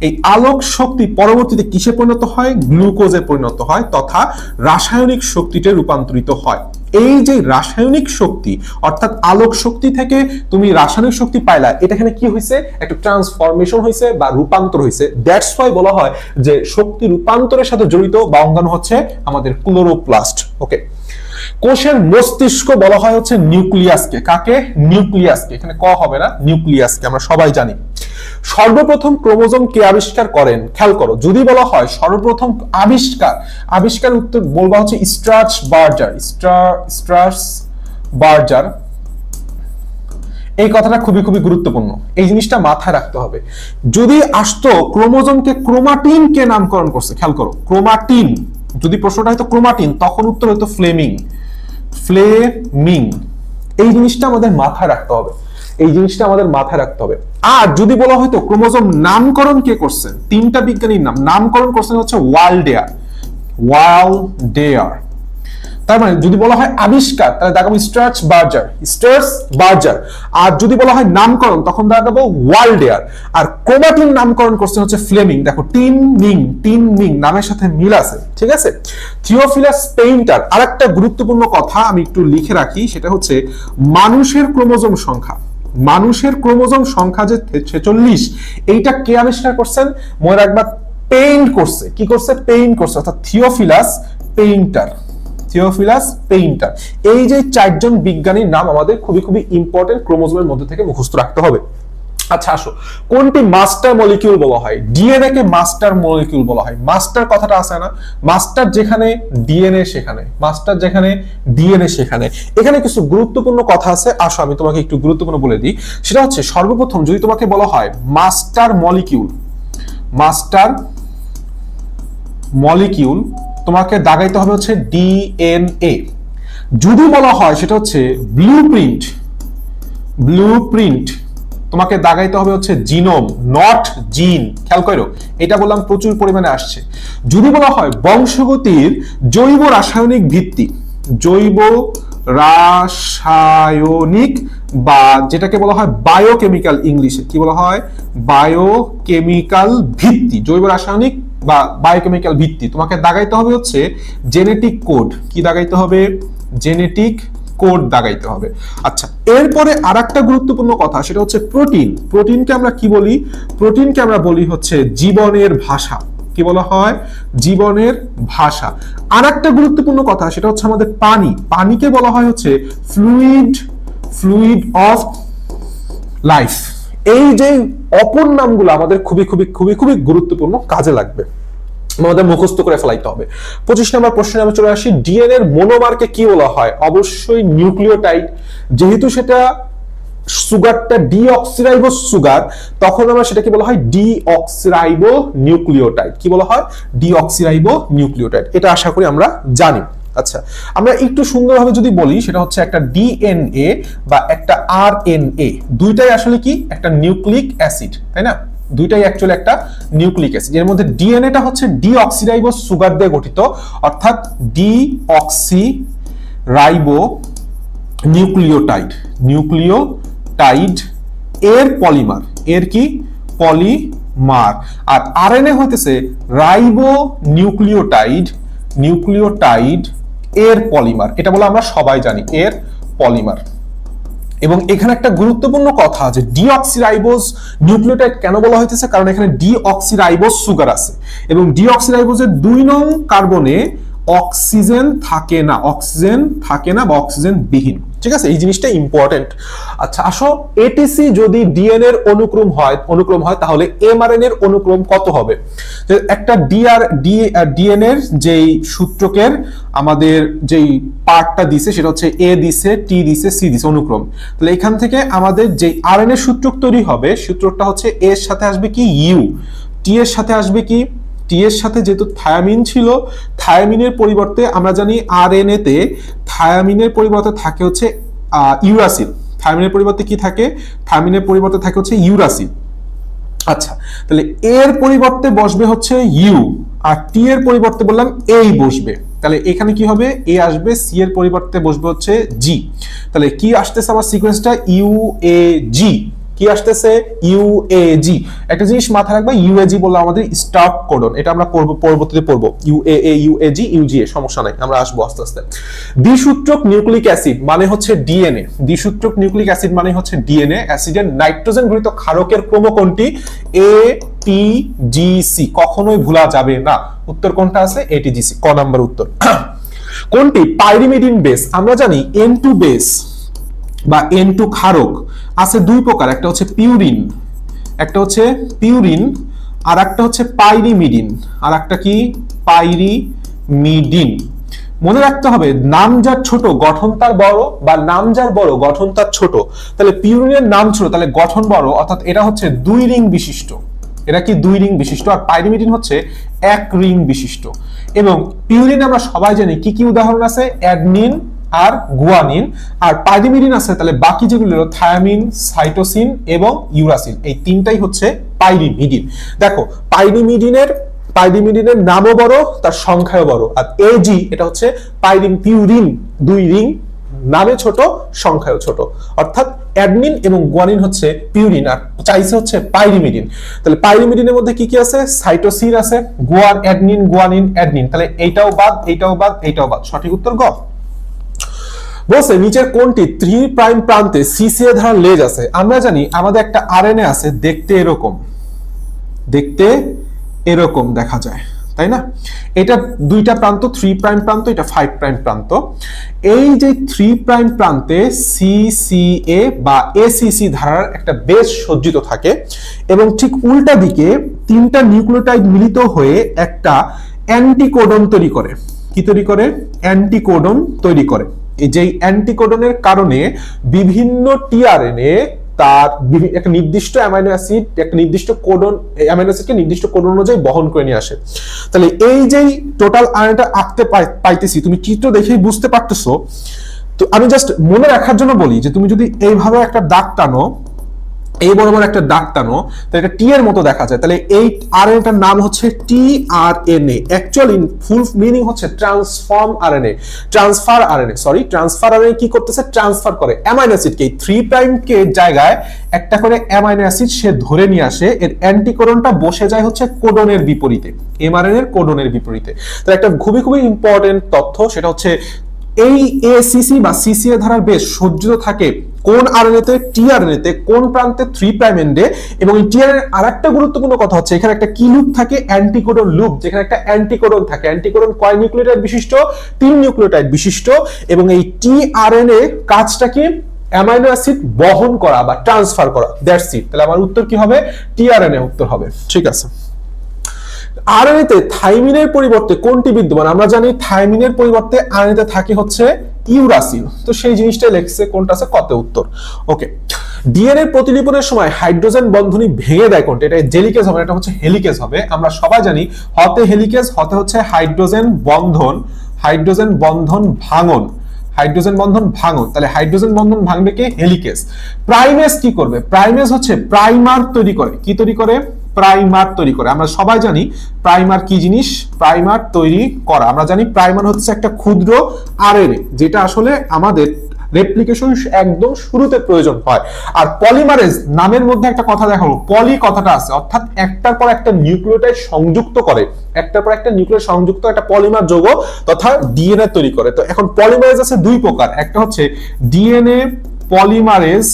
এই আলোক শক্তি পরবর্তীতে কিসে পরিণত হয়? গ্লুকোজে পরিণত হয়, তথা রাসায়নিক শক্তিতে রূপান্তরিত হয়। এই যে রাসায়নিক শক্তি অর্থাৎ আলোক শক্তি থেকে তুমি রাসায়নিক শক্তি পাইলা, এটা এখানে কি হয়েছে? একটা ট্রান্সফরমেশন হয়েছে বা রূপান্তর হয়েছে। দ্যাটস ওয়াই বলা হয় যে শক্তি রূপান্তরের সাথে জড়িত বা অঙ্গাণু হচ্ছে আমাদের ক্লোরোপ্লাস্ট। ওকে, কোষের মস্তিষ্ক বলা হয় হচ্ছে নিউক্লিয়াসকে। কাকে? নিউক্লিয়াসকে। এখানে ক হবে না, নিউক্লিয়াসকে আমরা সবাই জানি। সর্বপ্রথম ক্রোমোজোম কে আবিষ্কার করেন? খেয়াল করো, যদি বলা হয় সর্বপ্রথম আবিষ্কার উত্তর বলবা হচ্ছে স্ট্রাসবার্জার। এই কথাটা খুবই গুরুত্বপূর্ণ, এই জিনিসটা মাথায় রাখতে হবে। যদি আসতো ক্রোমোজোমকে ক্রোমাটিন কে নামকরণ করছে, খেয়াল করো, ক্রোমাটিন, যদি প্রশ্নটা হয়তো ক্রোমাটিন তখন উত্তর হয়তো ফ্লেমিং। এই জিনিসটা আমাদের মাথায় রাখতে হবে। আর যদি বলা হয়তো ক্রোমোজোম নামকরণ কে করছেন? তিনটা বিজ্ঞানীর নামকরণ করছেন হচ্ছে ওয়ালডেয়ার। তার মানে যদি বলা হয় আবিষ্কার তাহলে দেখাবো স্ট্রাসবার্জার। আর যদি বলা হয় নামকরণ তখন দেখাবো ওয়ালডেয়ার। আর ক্রোমাটিন নামকরণ করছে হচ্ছে ফ্লেমিং। দেখো টিন মিং নামের সাথে মিল আছে, ঠিক আছে? Theophilus painter. আরেকটা গুরুত্বপূর্ণ কথা আমি একটু লিখে রাখি, সেটা হচ্ছে মানুষের ক্রোমোজোম সংখ্যা যে 46, এইটা কে আবিষ্কার করছেন? মনে রাখবা পেইন্ট করছে। কি করছে? পেইন্ট করছে, অর্থাৎ থিওফিলাস পেইন্টার। এই যে চারজন বিজ্ঞানীর নাম আমাদের খুবই ইম্পর্টেন্ট, ক্রোমোজোমের মধ্যে থেকে মুখস্থ রাখতে হবে। আচ্ছা আসো, কোনটি মাস্টার মলিকিউল বলা হয়? ডিএনএ কে মাস্টার মলিকিউল বলা হয়। মাস্টার কথাটা আছে না, মাস্টার যেখানে ডিএনএ সেখানে। এখানে কিছু গুরুত্বপূর্ণ কথা আছে, আসো আমি তোমাকে একটু গুরুত্বপূর্ণ বলে দিই। সেটা হচ্ছে সর্বপ্রথম যদি তোমাকে বলা হয় মাস্টার মলিকিউল তোমাকে দাগাইতে হবে হচ্ছে ডিএনএ। যদি বলা হয় সেটা হচ্ছে ব্লুপ্রিন্ট তোমাকে দাগাইতে হবে হচ্ছে জিনোম, নট জিন। খেয়াল করো, এটা বললাম প্রচুর পরিমাণে আসছে। যদি বলা হয় বংশগতির জৈব রাসায়নিক ভিত্তি, বা যেটাকে বলা হয় বায়োকেমিক্যাল, ইংলিশে কি বলা হয়? বায়োকেমিক্যাল ভিত্তি, জৈব রাসায়নিক বা বায়োকেমিক্যাল ভিত্তি, তোমাকে দাগাইতে হবে হচ্ছে জেনেটিক কোড। কি দাগাইতে হবে? জেনেটিক কোড দাগাইতে হবে। আচ্ছা, এরপরে আরেকটা গুরুত্বপূর্ণ কথা, সেটা হচ্ছে প্রোটিনকে আমরা কি বলি? প্রোটিনকে আমরা বলি হচ্ছে জীবনের ভাষা। কি বলা হয়? জীবনের ভাষা। আরেকটা গুরুত্বপূর্ণ কথা, সেটা হচ্ছে আমাদের পানিকে বলা হয় হচ্ছে ফ্লুইড অফ লাইফ। এই যে অপর নামগুলো আমাদের খুবই গুরুত্বপূর্ণ, কাজে লাগবে, আমাদের মুখস্থ করে ফেলাইতে হবে। 25 নম্বর প্রশ্নে আমরা চলে আসি। ডিএনএ এর মনোমারকে কি বলা হয়? অবশ্যই নিউক্লিওটাইড। যেহেতু সেটা সুগারটা ডিঅক্সিরাইবো সুগার, তখন আমরা সেটাকে বলা হয় ডিঅক্সিরাইবো নিউক্লিওটাইড। কি বলা হয়? Deoxyribo nucleotide. এটা আশা করি আমরা জানি। আচ্ছা, আমরা একটু সুন্দরভাবে যদি বলি, সেটা হচ্ছে একটা ডিএনএ বা একটা আরএনএ, দুইটাই আসলে কি? একটা নিউক্লিক অ্যাসিড, তাই না? দুইটাই অ্যাকচুয়ালি একটা নিউক্লিক অ্যাসিড। এর মধ্যে ডিএনএটা হচ্ছে ডিঅক্সিরাইবোজ সুগার দিয়ে গঠিত, অর্থাৎ ডিঅক্সিরাইবো নিউক্লিওটাইড এর পলিমার, এর কি পলিমার। আর আরএনএ হইতেছে রাইবো নিউক্লিওটাইড এর পলিমার, এটা বলে আমরা সবাই জানি এর পলিমার। এবং এখানে একটা গুরুত্বপূর্ণ কথা আছে, ডিঅক্সিরাইবোজ নিউক্লিওটাইড কেন বলা হইতেছে, কারণ এখানে ডিঅক্সিরাইবোজ সুগার আছে এবং ডিঅক্সিরাইবোজের 2 নং কার্বনে অক্সিজেন থাকে না বা অক্সিজেন বিহীন, ঠিক আছে, এই জিনিসটা ইম্পর্টেন্ট। আচ্ছা আসো, এটিসি যদি ডিএনএ এর অনুক্রম হয় তাহলে এমআরএনএ এর অনুক্রম কত হবে? একটা ডিএনএ এর যেই সূত্রকের আমাদের যেই পার্টটা দিছে সেটা হচ্ছে এ দিছে, টি দিছে, সি দিছে অনুক্রম। তাহলে এখান থেকে আমাদের যে আরএনএ সূত্রক তৈরি হবে, সূত্রটা হচ্ছে এ এর সাথে আসবে কি ইউ, টি এর সাথে আসবে কি, টি এর সাথে যেহেতু থায়ামিন ছিল, থায়ামিনের পরিবর্তে আমরা জানি আরএনএ তে থায়ামিনের পরিবর্তে থাকে হচ্ছে ইউরাসিল। থায়ামিনের পরিবর্তে কি থাকে? থায়ামিনের পরিবর্তে থাকে হচ্ছে ইউরাসিল। আচ্ছা, তাহলে এর পরিবর্তে বসবে হচ্ছে ইউ, আর টি এর পরিবর্তে বললাম এই বসবে। তাহলে এখানে কি হবে? এ আসবে, সি এর পরিবর্তে বসবে হচ্ছে জি। তাহলে কি আসতেছে আমার সিকোয়েন্সটা? ইউএজি। কি আসতেছে? ইউএজি। একটা জিনিস মাথায় রাখবা, ইউএজি বললে আমাদের স্টার্ট কোডন, এটা আমরা পরবর্তীতে পড়বো। ইউএএ, ইউএজি, ইউজিএ, সমস্যা নাই, আমরা আসবো আস্তে আস্তে। দ্বিসূত্রক নিউক্লিক অ্যাসিড মানে হচ্ছে ডিএনএ। দ্বিসূত্রক নিউক্লিক অ্যাসিড মানে হচ্ছে ডিএনএ। অ্যাসিডের নাইট্রোজেন গঠিত ক্ষারকের ক্রম কোনটি? এটিজিসি, কখনোই ভুলা যাবে না। উত্তর কোনটা আছে? এটিজিসি, ক নাম্বার উত্তর। কোনটি? Pyrimidine base. আমরা জানি N2 বেস বা N2 ক্ষারক আছে 2 প্রকার, একটা হচ্ছে পিউরিন, আর একটা হচ্ছে পাইরিমিডিন, আর একটা কি? পাইরিমিডিন। মনে রাখতে হবে, নাম যার ছোট গঠন তার বড়, বা নাম যার বড় গঠন তার ছোট। তাহলে পিউরিনের নাম ছোট, তাহলে গঠন বড়, অর্থাৎ এটা হচ্ছে 2 রিং বিশিষ্ট। এটা কি 2 রিং বিশিষ্ট, আর পাইরিমিডিন হচ্ছে 1 রিং বিশিষ্ট। এবং পিউরিন আমরা সবাই জানি কি কি উদাহরণ আছে? অ্যাডনিন আর গুয়ানিন। আর পাইরিমিডিন আছে, তাহলে বাকি যেগুলো হলো থায়ামিন, সাইটোসিন এবং ইউরাসিল, এই তিনটাই হচ্ছে পাইরিমিডিন। দেখো, পাইরিমিডিনের নামও বড়, তার সংখ্যাও বড়। আর এজি এটা হচ্ছে পিউরিন, 2 রিং, নামে ছোট, সংখ্যাও ছোট। অর্থাৎ অ্যাডনিন এবং গুয়ানিন হচ্ছে পিউরিন, আর চাইছে হচ্ছে পাইরিমিডিন। তাহলে পাইরিমিডিনের মধ্যে কি কি আছে? সাইটোসিন আছে, অ্যাডনিন, গুয়ানিন, অ্যাডনিন। তাহলে এইটাও বাদ, এইটাও বাদ, এইটাও বাদ। সঠিক উত্তর গ। বলছে নিচের কোনটি 3 প্রাইম প্রান্তে সিসিএ ধারা লেজ আছে? আমরা জানি আমাদের একটা আরএনএ আছে, দেখতে এরকম দেখা যায়, তাই না? এটা 2টা প্রান্ত, 3 প্রাইম প্রান্ত, এটা 5 প্রাইম প্রান্ত। এই যে 3 প্রাইম প্রান্তে সিসিএ বা এসিসি ধারার একটা বেস সজ্জিত থাকে, এবং ঠিক উল্টা দিকে 3টা নিউক্লিওটাইড মিলিত হয়ে একটা অ্যান্টিকোডন তৈরি করে। কি তৈরি করে? অ্যান্টিকোডন তৈরি করে। এই যে অ্যান্টিকোডনের কারণে বিভিন্ন টিআরএনএ তার একটা নির্দিষ্ট অ্যামাইনো অ্যাসিড, একটা নির্দিষ্ট কোডন, অ্যামাইনো অ্যাসিডকে নির্দিষ্ট কোডন অনুযায়ী বহন করে নিয়ে আসে। তাহলে এই যে টোটাল আয়নটা আঁকতে পাইতেছি, তুমি চিত্র দেখেই বুঝতে পারতেছো। তো আমি জাস্ট মনে রাখার জন্য বলি যে তুমি যদি এইভাবে একটা দাগ টানো, এই বরাবর একটা দাগ টানো, তাহলে এটা টি এর মতো দেখা যায়। তাহলে এই আরএনএটার নাম হচ্ছে টিআরএনএ। অ্যাকচুয়ালি ফুল মিনিং হচ্ছে ট্রান্সফার আরএনএ কি করতেছে? ট্রান্সফার করে অ্যামাইনো অ্যাসিডকে, 3 প্রাইম কে জায়গায় একটা করে অ্যামাইনো অ্যাসিড সে ধরে নিয়ে আসে। এর অ্যান্টিকোডনটা বসে যায় হচ্ছে কোডনের বিপরীতে, এমআরএনএ এর কোডনের বিপরীতে। তাহলে একটা খুবই ইম্পর্টেন্ট তথ্য, সেটা হচ্ছে এই এসিসি বা সিসিএ ধারার বেশ সজ্জিত থাকে কোন আরএনএতে? টিআরএনএতে। কোন প্রান্তে? 3 প্রাইম এন্ডে। এবং এই টিআরএনএ আরেকটা গুরুত্বপূর্ণ কথা হচ্ছে, এখানে একটা কি লুপ থাকে? অ্যান্টিকোডন লুপ, যেখানে একটা অ্যান্টিকোডন থাকে। অ্যান্টিকোডন কয় নিউক্লিওটাইড বিশিষ্ট? 3 নিউক্লিওটাইড বিশিষ্ট। এবং এই টিআরএনএ কাজটা কি? অ্যামাইনো অ্যাসিড বহন করা বা ট্রান্সফার করা। That's it. তাহলে আমার উত্তর কি হবে? টিআরএনএ উত্তর হবে। ঠিক আছে। আরএনএতে থাইমিনের পরিবর্তে কোনটি বিদ্যমান? আমরা জানি থাইমিনের পরিবর্তে আরএনএতে থাকে হচ্ছে ইউরাসিল। তো সেই জিনিসটাই লেখছে, কোনটা আছে কত উত্তর। ওকে, ডিএনএ প্রতিলিপনের সময় হাইড্রোজেন বন্ধনী ভেঙে দেয় কোনটা? এটা জেলিকেজ হবে, এটা হচ্ছে হেলিকেজ হবে। আমরা সবাই জানি হতে হেলিকেজ, হতে হচ্ছে হাইড্রোজেন বন্ধন ভাঙন। হাইড্রোজেন বন্ধন ভাঙো, তাহলে হাইড্রোজেন বন্ধন ভাঙবে কে? হেলিকেজ। প্রাইমেজ কি করবে? প্রাইমেজ হচ্ছে প্রাইমার তৈরি করে। কি তৈরি করে? প্রাইমার তৈরি করে। আমরা সবাই জানি প্রাইমার কি জিনিস, প্রাইমার তৈরি করা। আমরা জানি প্রাইমার হচ্ছে একটা ক্ষুদ্র আরএনএ, যেটা আসলে আমাদের রেপ্লিকেশন একদম শুরুতে প্রয়োজন হয়। আর পলিমারেজ নামের মধ্যে একটা কথা দেখাবো, পলি কথাটা আছে, অর্থাৎ একটার পর একটা নিউক্লিওটাইড সংযুক্ত করে, একটার পর একটা নিউক্লিওটাইড সংযুক্ত একটা পলিমার যৌগ তথা ডিএনএ তৈরি করে। তো এখন পলিমারেজ আছে দুই প্রকার, একটা হচ্ছে ডিএনএ পলিমারেজ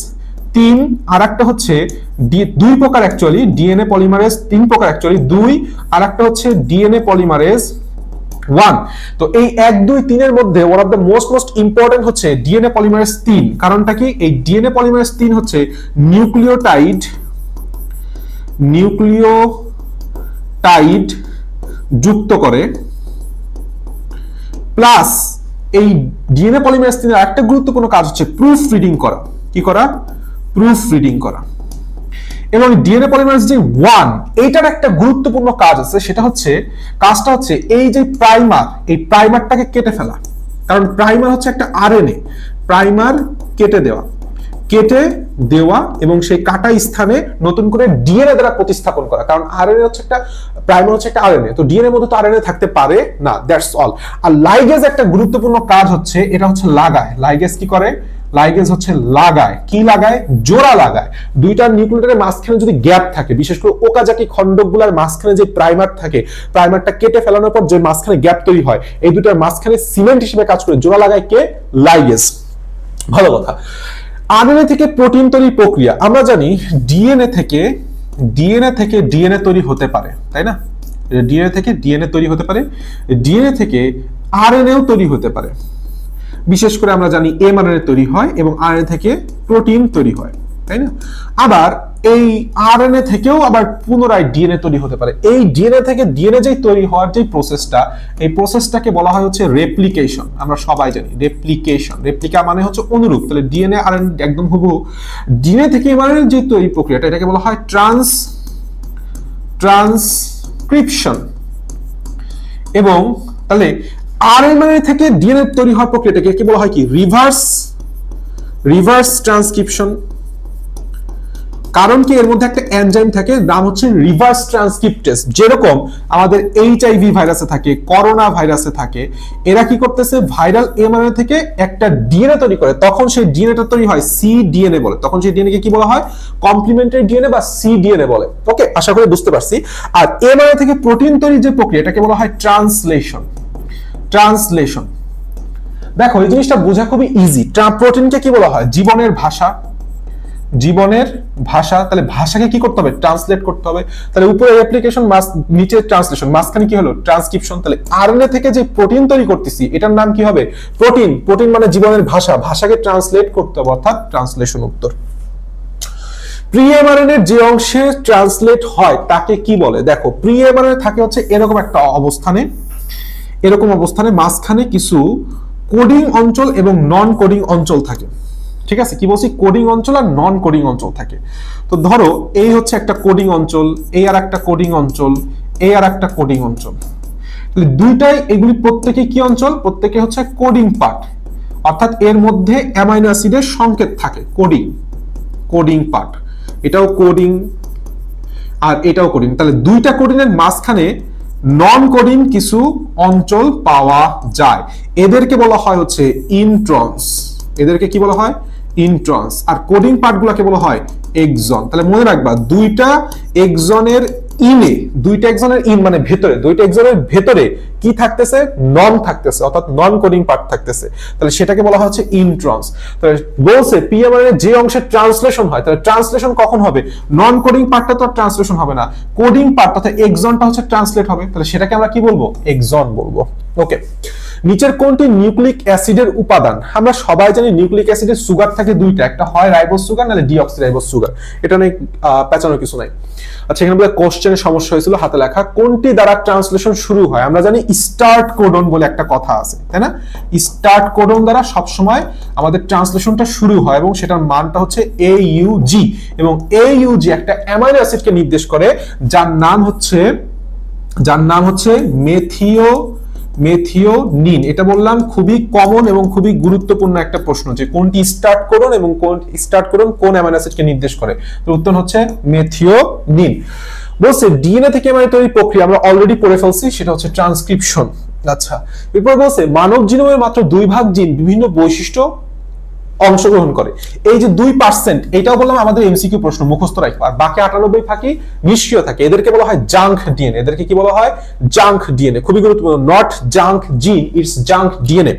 3, আর একটা হচ্ছে দুই প্রকার অ্যাকচুয়ালি, ডিএনএ পলিমারেজ 3 প্রকার অ্যাকচুয়ালি 2, আর একটা হচ্ছে ডিএনএ পলিমারেজ 1। তো এই 1, 2, 3 এর মধ্যে one of the most important হচ্ছে ডিএনএ পলিমারেজ 3। কারণটা কি? এই ডিএনএ পলিমারেজ 3 হচ্ছে নিউক্লিওটাইড যুক্ত করে, প্লাস এই ডিএনএ পলিমারেজ 3 এর একটা গুরুত্বপূর্ণ কাজ হচ্ছে প্রুফ রিডিং করা। কি করা? প্রুফ রিডিং করা। এবং ডিএনএ পলিমারেজ যে 1, এইটার একটা গুরুত্বপূর্ণ কাজ আছে, সেটা হচ্ছে কাজটা হচ্ছে এই যে প্রাইমার, এই প্রাইমারটাকে কেটে ফেলা। কারণ প্রাইমার হচ্ছে একটা আরএনএ, প্রাইমার কেটে দেওয়া এবং সেই কাটা স্থানে নতুন করে ডিএনএ দ্বারা প্রতিস্থাপন করা। কারণ আরএনএ হচ্ছে একটা প্রাইমার হচ্ছে একটা আরএনএ, তো ডিএনএ মধ্যে তো আরএনএ থাকতে পারে না, দ্যাটস অল। আর লাইগেজ একটা গুরুত্বপূর্ণ কাজ হচ্ছে, এটা হচ্ছে লাগায়। লাইগেজ কি করে? লাইগেজ হচ্ছে লাগায়। কি লাগায়? জোড়া লাগায়। দুইটা নিউক্লিওটাইডের মাঝখানে যদি গ্যাপ থাকে, বিশেষ করে ওকাজাকি খণ্ডকগুলোর মাঝখানে যে প্রাইমার থাকে, প্রাইমারটা কেটে ফেলানোর পর যে মাঝখানে গ্যাপ তৈরি হয়, এই দুটার মাঝখানে সিমেন্ট হিসেবে কাজ করে জোড়া লাগায় কে? লাইগেজ। ভালো কথা। আরএনএ থেকে প্রোটিন তৈরির প্রক্রিয়া আমরা জানি, ডিএনএ থেকে ডিএনএ তৈরি হতে পারে, তাই না? ডিএনএ থেকে ডিএনএ তৈরি হতে পারে, ডিএনএ থেকে আরএনএও তৈরি হতে পারে। বিশেষ করে আমরা জানি এমআরএনএ তৈরি হয় এবং আরএনএ থেকে প্রোটিন তৈরি হয়, তাই না? আবার এই আরএনএ থেকেও আবার পুনরায় ডিএনএ তৈরি হতে পারে। এই ডিএনএ থেকে ডিএনএ যে তৈরি হওয়ার যে প্রসেসটা, এই প্রসেসটাকে বলা হয় হচ্ছে রেপ্লিকেশন। আমরা সবাই জানি রেপ্লিকেশন, রেপ্লিকা মানে হচ্ছে অনুরূপ। তাহলে ডিএনএ আরএনএ একদম হুবহু। ডিএনএ থেকে এমআরএনএ যে তৈরি প্রক্রিয়াটা, এটাকে বলা হয় ট্রান্সক্রিপশন। এবং তাহলে আরএনএ থেকে ডিএনএ তৈরি হওয়ার প্রক্রিয়াটাকে কি বলা হয়? কি? Reverse transcription. কারণ কি? এর মধ্যে একটা এনজাইম থাকে, নাম হচ্ছে রিভার্স ট্রান্সক্রিপ্টেজ। যেরকম আমাদের এইচআইভি ভাইরাসে থাকে, করোনা ভাইরাসে থাকে, এরা কি করতেছে? ভাইরাল এমআরএনএ থেকে একটা ডিএনএ তৈরি করে, তখন সেই ডিএনএটা তৈরি হয় সিডিএনএ বলে। তখন সেই ডিএনএ কে কি বলা হয়? কমপ্লিমেন্টারি ডিএনএ বা সিডিএনএ বলে। ওকে, আশা করি বুঝতে পারছি। আর এমআরএনএ থেকে প্রোটিন তৈরির যে প্রক্রিয়া, এটাকে বলা হয় ট্রান্সলেশন। দেখো এই জিনিসটা বোঝা খুবই ইজি। প্রোটিনকে কি বলা হয়? জীবনের ভাষা। তাহলে ভাষাকে কি করতে হবে? ট্রান্সলেট করতে হবে। তাহলে উপরে রেপ্লিকেশন, নিচে ট্রান্সলেশন, মাঝখানে কি হলো? ট্রান্সক্রিপশন। তাহলে আরএনএ থেকে যে প্রোটিন তৈরি করতেছি, এটার নাম কি হবে? প্রোটিন। প্রোটিন মানে জীবনের ভাষা, ভাষাকে ট্রান্সলেট করতে হবে, অর্থাৎ ট্রান্সলেশন। উত্তর। প্রি এমআরএনএ যে অংশে ট্রান্সলেট হয় তাকে কি বলে? দেখো প্রি এমআরএনএ থাকে হচ্ছে এরকম একটা অবস্থানে, মাঝখানে কিছু কোডিং অঞ্চল এবং নন কোডিং অঞ্চল থাকে। ঠিক আছে, কি বলছি? কোডিং অঞ্চল আর নন কোডিং অঞ্চল থাকে। তো ধরো এই হচ্ছে একটা কোডিং অঞ্চল, এই আর একটা কোডিং অঞ্চল, এই আর একটা কোডিং অঞ্চল। তাহলে দুইটাই, এগুলি প্রত্যেকে কি অঞ্চল? প্রত্যেকে হচ্ছে কোডিং পার্ট, অর্থাৎ এর মধ্যে অ্যামাইনো অ্যাসিডের সংকেত থাকে। কোডিং পার্ট, এটাও কোডিং আর এটাও কোডিং। তাহলে দুইটা কোডিং এর মাঝখানে নন কোডিং কিছু অঞ্চল পাওয়া যায়, এদেরকে বলা হয় হচ্ছে ইন্ট্রন্স। এদেরকে কি বলা হয়? ইন্ট্রন্স। আর কোডিং পার্টগুলোকে বলা হয় এক্সন। তাহলে মনে রাখবা, দুইটা এক্সনের ইন মানে ভেতরে, দুইটা এক্সনের ভেতরে কি থাকতেছে? নন থাকতেছে, অর্থাৎ নন কোডিং পার্ট থাকতেছে। তাহলে সেটাকে বলা হচ্ছে ইন্ট্রন্স। তাহলে বলছে পিএমআরএনএ যে অংশে ট্রান্সলেশন হয়, তাহলে ট্রান্সলেশন কখন হবে? নন কোডিং পার্টটা তো ট্রান্সলেশন হবে না, কোডিং পার্ট অর্থাৎ এক্সনটা হচ্ছে ট্রান্সলেট হবে। তাহলে সেটাকে আমরা কি বলবো? এক্সন বলবো। ওকে, নিচের কোনটি নিউক্লিক অ্যাসিডের উপাদান? আমরা সবাই জানি নিউক্লিক অ্যাসিডের সুগার থাকে দুইটা, একটা হয় রাইবোজ সুগার, নাহলে ডিঅক্সিরাইবোজ সুগার। এটা নিয়ে পেঁচানোর কিছু নাই। আচ্ছা, এখানে বলে কোশ্চেনের সমস্যা হয়েছিল হাতে লেখা, কোনটি দ্বারা ট্রান্সলেশন শুরু হয়? আমরা জানি স্টার্ট কোডন বলে একটা কথা আছে, তাই না? স্টার্ট কোডন দ্বারা সবসময় আমাদের ট্রান্সলেশনটা শুরু হয় এবং সেটার মানটা হচ্ছে AUG, এবং AUG একটা অ্যামাইনো অ্যাসিডকে নির্দেশ করে যার নাম হচ্ছে মেথিওনিন। এটা বললাম খুবই কমন এবং খুবই গুরুত্বপূর্ণ একটা প্রশ্ন, যে কোনটি স্টার্ট কোডন এবং কোন স্টার্ট কোডন কোন অ্যামাইনো অ্যাসিডকে নির্দেশ করে। তো উত্তর হচ্ছে মেথিওনিন। বলছে ডিএনএ থেকে এমআরএনএ তৈরি প্রক্রিয়া আমরা অলরেডি পড়ে ফেলছি, সেটা হচ্ছে ট্রান্সক্রিপশন। আচ্ছা, এরপর বলছে মানব জিনোমের মাত্র 2 ভাগ জিন বিভিন্ন বৈশিষ্ট্য অংশগ্রহণ করে। এই যে 2%, এটাও বললাম আমাদের এমসিকিউ প্রশ্ন, মুখস্থ রাখবো। আর বাকি 98% নিষ্ক্রিয় থাকে, এদেরকে বলা হয় জাঙ্ক ডিএনএ। এদেরকে কি বলা হয়? Junk DNA. খুবই গুরুত্বপূর্ণ, নট জাঙ্ক জিন, ইটস জাঙ্ক ডিএনএ।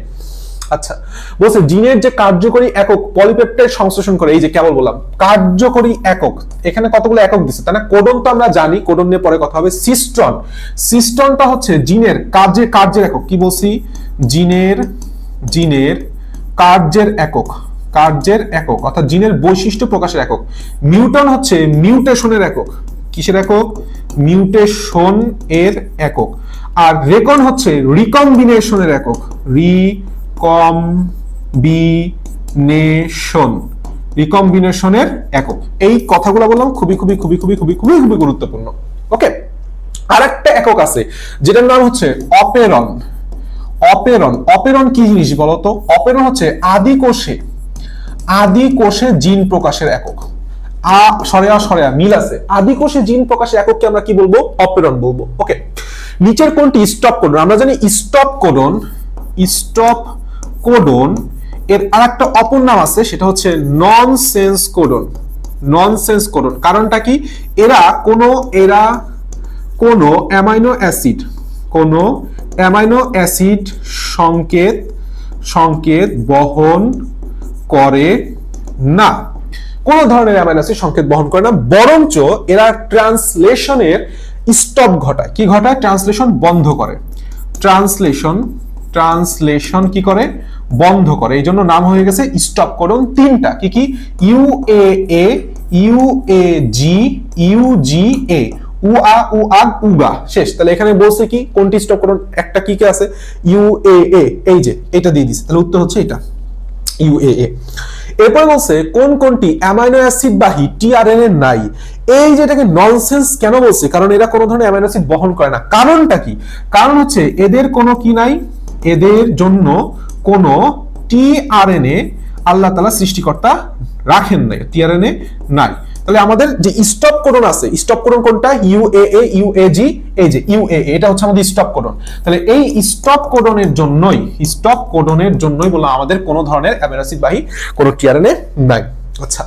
আচ্ছা, বলছে জিনের যে কার্যকরী একক পলিপেপটাইড সংশ্লেষণ করে, এই যে কেবল বললাম কার্যকরী একক, এখানে কতগুলো একক দিচ্ছে তাই না? কোডন তো আমরা জানি, কোডন নিয়ে পরে কথা হবে। সিস্টন, সিস্টনটা হচ্ছে জিনের কার্যের একক। কি বলছি? জিনের কার্যের একক, কার্যের একক অর্থাৎ জিনের বৈশিষ্ট্য প্রকাশের একক। মিউটন হচ্ছে মিউটেশনের একক। কিসের একক? মিউটেশন এর একক। আর রেকন হচ্ছে রিকম্বিনেশনের একক। রিকম্বিনেশনের একক। এই কথাগুলো বললাম খুবই খুবই খুবই খুবই খুবই খুবই খুবই গুরুত্বপূর্ণ। ওকে, আরেকটা একক আছে যেটার নাম হচ্ছে অপেরন। অপেরন, অপেরন কি জিনিস বলতো? অপেরন হচ্ছে আদি কোষে জিন প্রকাশের একক। সরেয়া মিল আছে। আদি কোষে জিন প্রকাশের একককে আমরা কি বলবো? অপেরন বলবো। ওকে, নিচের কোনটি স্টপ কোডন? আমরা জানি স্টপ কোডন এর আরেকটা অপর নাম আছে, সেটা হচ্ছে ননসেন্স কোডন। কারণটা কি? এরা কোনো অ্যামাইনো অ্যাসিড সংকেত বহন করে না। কোন ধরনের অ্যামাইনো অ্যাসিড সংকেত বহন করে না, বরঞ্চ এরা ট্রান্সলেশনের স্টপ ঘটায়। কি ঘটায়? ট্রান্সলেশন বন্ধ করে। ট্রান্সলেশন কি করে? বন্ধ করে। এই জন্য নাম হয়ে গেছে স্টপ কোডন। 3টা কি কি? UAA, UAG, UGA, উগা। শেষ। তাহলে এখানে বলছে কি কোনটি স্টপ কোডন? একটা কি কি আছে? UAA, এই যে এটা দিয়ে দিছে, তাহলে উত্তর হচ্ছে এটা UAA। এরপর বলছে কোনটি অ্যামাইনো অ্যাসিড বাহী টিআরএনএ নাই। এই যেটাকে ননসেন্স কেন বলছে? কারণ এরা কোনো ধরনের অ্যামাইনো অ্যাসিড বহন করে না। কারণটা কি? কারণ হচ্ছে এদের কোনো কি নাই, এদের জন্য কোনো টিআরএনএ আল্লাহ তাআলা সৃষ্টিকর্তা রাখেন নাই, টিআরএনএ নাই। তাহলে আমাদের যে স্টপ কোডন আছে, স্টপ কোডন কোনটা? UAA, UAG, এই যে UAA, এটা হচ্ছে আমাদের স্টপ কোডন। তাহলে এই স্টপ কোডনের জন্যই বললাম আমাদের কোনো ধরনের অ্যামাইনো অ্যাসিড বাহী কোনো টিআরএনএ নাই। আচ্ছা,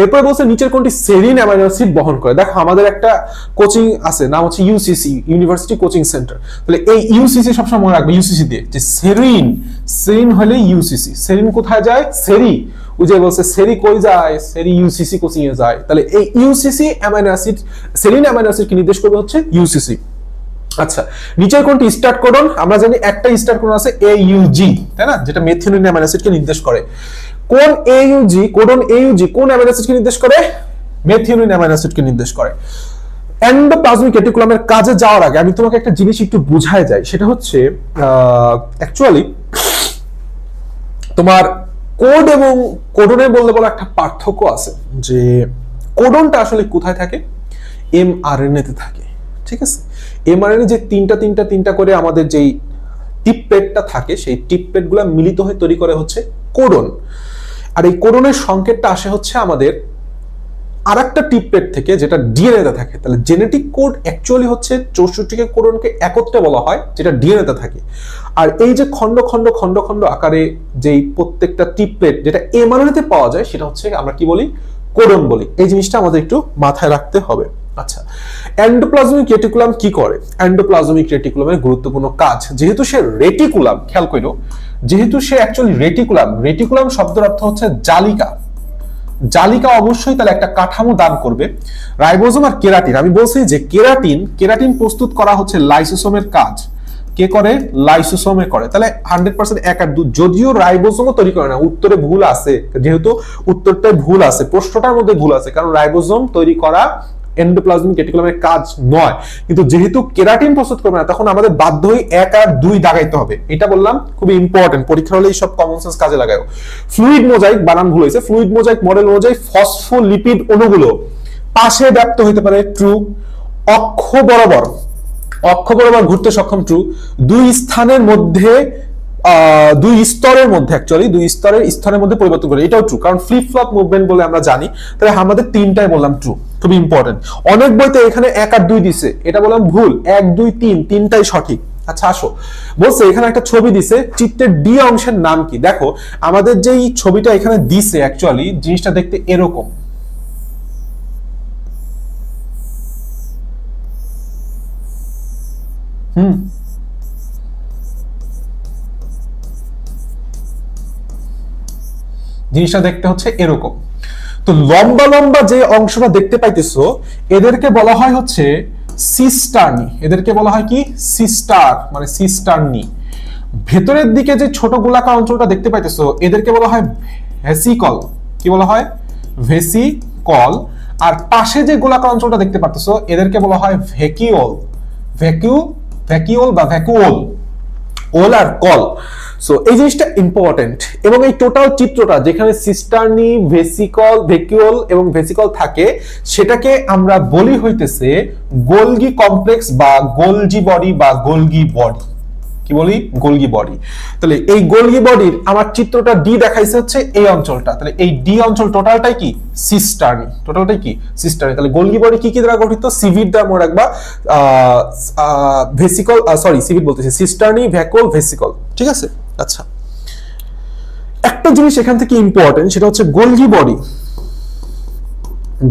এরপর বলছে নিচের কোনটি সেরিন অ্যামাইনো অ্যাসিড বহন করে? দেখো আমাদের একটা কোচিং আছে, নাম হচ্ছে ইউসিসি, ইউনিভার্সিটি কোচিং সেন্টার। তাহলে এই ইউসিসি সবসময় মনে রাখবে, ইউসিসি দিয়ে যে সেরিন হলে ইউসিসি। সেরিন কোথায় যায়? যে বলছে সেরি কই যায়? সেরি ইউসিসি কোচিং এ যায়। তাহলে এই UCC amino acid, serine amino acid কি নির্দেশ করবে? হচ্ছে ইউসিসি। আচ্ছা, নিচের কোনটি স্টার্ট কোডন? আমরা জানি একটা স্টার্ট কোডন আছে AUG, তাই না, যেটা মেথিওনিন অ্যামাইনো অ্যাসিডকে নির্দেশ করে। কোন AUG কোডন AUG কোন অ্যামাইনো অ্যাসিডকে নির্দেশ করে? মেথিওনিন অ্যামাইনো অ্যাসিডকে নির্দেশ করে। এন্ডোপ্লাজমিক রেটিকুলামের কাজে যাওয়ার আগে আমি তোমাকে একটা জিনিস একটু বুঝায় যাই, সেটা হচ্ছে অ্যাকচুয়ালি তোমার কোড এবং কোডনে বলতে বলে একটা পার্থক্য আছে, যে কোডনটা আসলে কোথায় থাকে? mRNA তে থাকে। ঠিক আছে, mRNA যে তিনটা করে আমাদের যেই টিপপেটটা থাকে, সেই টিপপেটগুলো মিলিত হয়ে তৈরি করে হচ্ছে কোডন। আর এই কোডনের সংকেতটা আসে হচ্ছে আমাদের আরেকটা টিপপেট থেকে, যেটা ডিএনএ তে থাকে। তাহলে জেনেটিক কোড অ্যাকচুয়ালি হচ্ছে 64টি কোডনকে একত্রে বলা হয়, যেটা ডিএনএ তে থাকে। আর এই যে খন্ড খন্ড খন্ড খন্ড আকারে যেই প্রত্যেকটা টিপপেট যেটা mRNA তে পাওয়া যায়, সেটা হচ্ছে আমরা কি বলি? কোডন বলি। এই জিনিসটা আমাদের একটু মাথায় রাখতে হবে। আচ্ছা, এন্ডোপ্লাজমিক রেটিকুলাম কি করে? এন্ডোপ্লাজমিক রেটিকুলামের গুরুত্বপূর্ণ কাজ, যেহেতু সে রেটিকুলাম, খেয়াল করো, যেহেতু সে অ্যাকচুয়ালি রেটিকুলাম শব্দের অর্থ হচ্ছে জালিকা অবশ্যই তাহলে একটা কাঠামো দান করবে। রাইবোজোম আর কেরাটিন, আমি বলছি যে কেরাটিন প্রস্তুত করা হচ্ছে লাইসোসোমের কাজ। কে করে? লাইসোসোমে করে। তাহলে 100% 1 আর 2, যদিও রাইবোজোমও তৈরি করে না। উত্তরে ভুল আছে, যেহেতু উত্তরটায় ভুল আছে, প্রশ্নটার মধ্যে ভুল আছে, কারণ রাইবোজোম তৈরি করা এন্ডোপ্লাজমিক রেটিকুলামের কাজ নয়। কিন্তু যেহেতু কেরাটিন প্রস্তুত করবে না, তখন আমাদের বাধ্য হয়ে 1 আর 2 দাগাইতে হবে। এটা বললাম খুবই ইম্পর্টেন্ট, পরীক্ষা হলে এই সব কমন সেন্স কাজে লাগাও। ফ্লুইড মোজাইক, বানান ভুল হয়েছে, ফ্লুইড মোজাইক মডেল অনুযায়ী ফসফোলিপিড অণুগুলো পাশে ব্যাপ্ত হতে পারে, ট্রু। অক্ষ বরাবর অক্ষ বরাবর ঘুরতে সক্ষম, ট্রু। দুই স্থানের মধ্যে দুই স্তরের মধ্যে অ্যাকচুয়ালি দুই স্তরের মধ্যে পরিবর্তন করে, এটাও ট্রু, কারণ ফ্লিপ ফ্লপ মুভমেন্ট বলে আমরা জানি। তাহলে আমাদের তিনটাই বললাম ট্রু, খুবই ইম্পর্টেন্ট। অনেক বইতে এখানে 1 আর 2 দিছে, এটা বললাম ভুল, 1 2 3 তিনটাই সঠিক। আচ্ছা আসো, বলছে এখানে একটা ছবি দিছে, চিত্রের ডি অংশের নাম কি? দেখো আমাদের যে এই ছবিটা এখানে দিছে অ্যাকচুয়ালি জিনিসটা দেখতে এরকম। জিনিসটা দেখতে হচ্ছে এরকম। তো লম্বা লম্বা যে অংশটা দেখতে পাইতেছো এদেরকে বলা হয় হচ্ছে সিস্টার্নি। এদেরকে বলা হয় কি? সিস্টার, মানে সিস্টার্নি। ভেতরের দিকে যে ছোট গোলাকার অঞ্চলটা দেখতে পাইতেছো এদেরকে বলা হয় ভেসিকল। কি বলা হয়? ভেসিকল। আর পাশে যে গোলাকার অঞ্চলটা দেখতে পাচ্ছো এদেরকে বলা হয় ভ্যাকিওল। ভ্যাকিওল বা ভ্যাকুওল, ওল আর কল। সো এই জিনিসটা ইম্পর্টেন্ট। এবং এই টোটাল চিত্রটা যেখানে সিস্টার্নি, ভেসিকল, ভ্যাকুওল এবং ভেসিকল থাকে সেটাকে আমরা বলি হইতেছে গোলগি কমপ্লেক্স বা গোলজি বডি বা গোলগি বডি। কি বলি? Golgi body. তাহলে এই গোলগি বডির আমার চিত্রটা ডি দেখাইছে হচ্ছে এই অঞ্চলটা, তাহলে এই ডি অঞ্চল টোটালটাই কি? সিস্টার্নি। টোটালটাই কি? সিস্টার্নি। তাহলে গোলগি বডি কি কি দ্বারা গঠিত? সিভিড দ্বারা মনে রাখবা, ভেসিকল, সরি সিভিড বলতেছি, সিস্টার্নি, ভ্যাকুওল, ভেসিকল। ঠিক আছে? আচ্ছা, একটা জিনিস এখান থেকে ইম্পর্টেন্ট, সেটা হচ্ছে গোলগি বডি।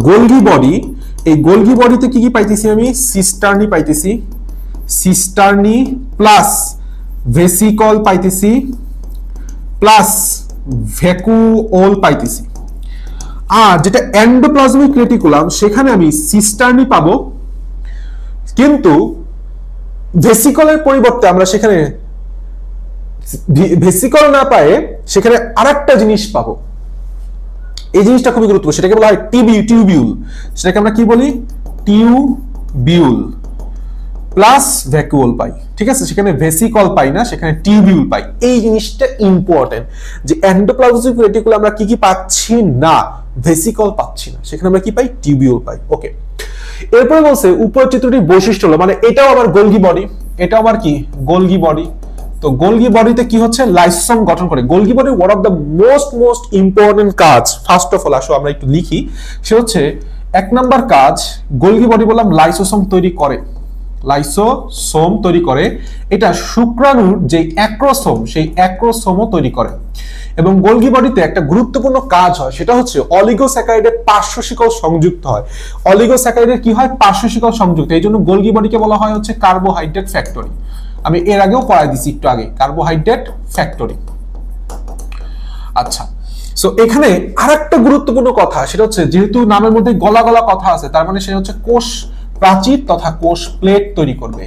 গোলগি বডি, এই গোলগি বডিতে কি কি পাইতেছি আমি? সিস্টার্নি পাইতেছি, সিস্টার্নি প্লাস ভেসিকল পাইতেছি প্লাস ভ্যাকুওল পাইতেছি। আর যেটা এন্ডোপ্লাজমিক রেটিকুলাম সেখানে আমি সিস্টার্নি পাবো, কিন্তু ভেসিকলের পরিবর্তে আমরা সেখানে ভেসিকল না পায়ে সেখানে আরেকটা জিনিস পাবো। এই জিনিসটা খুবই গুরুত্বপূর্ণ, সেটাকে বলা হয় টিউবিউল। সেটাকে আমরা কি বলি? টিউবিউল প্লাস ভ্যাকুওল পাই। ঠিক আছে? সেখানে ভেসিকল পাই না, সেখানে টিউবিউল পাই। এই জিনিসটা ইম্পর্টেন্ট যে এন্ডোপ্লাজমিক রেটিকুলাম আমরা কি কি পাচ্ছি না? ভেসিকল পাচ্ছি না, সেখানে আমরা কি পাই? টিউবিউল পাই। ওকে, এরপরে বলছে উপর চিত্রটির বৈশিষ্ট্য হলো, মানে এটাও আমার গোলগি বডি, এটাও আমার কি? Golgi body. তো গোলগি বডিতে কি হচ্ছে? লাইসোসোম গঠন করে। Golgi body one of the most important কাজ, ফার্স্ট অফ অল আসো আমরা একটু লিখি। সে হচ্ছে 1 নাম্বার কাজ, গোলগি বডি বললাম লাইসোসোম তৈরি করে। লাইসোসোম তৈরি করে, এটা শুক্রাণুর যে অ্যাক্রোসোম সেই অ্যাক্রোসোমও তৈরি করে। এবং গোলগি বডিতে একটা গুরুত্বপূর্ণ কাজ হয়, সেটা হচ্ছে অলিগোস্যাকারাইডের পার্শ্ব শিকল সংযুক্ত হয়। অলিগোস্যাকারাইডের কি হয়? পার্শ্ব শিকল সংযুক্ত। এই জন্য গোলগি বডিকে বলা হয় হচ্ছে কার্বোহাইড্রেট ফ্যাক্টরি। আমি এর আগেও পড়াই দিছি একটু আগে, কার্বোহাইড্রেট ফ্যাক্টরি। আচ্ছা, সো এখানে আরেকটা গুরুত্বপূর্ণ কথা, সেটা হচ্ছে যেহেতু নামের মধ্যে গলা গলা কথা আছে, তার মানে সে হচ্ছে কোষ প্রাচীর তথা কোষ প্লেট তৈরি করবে।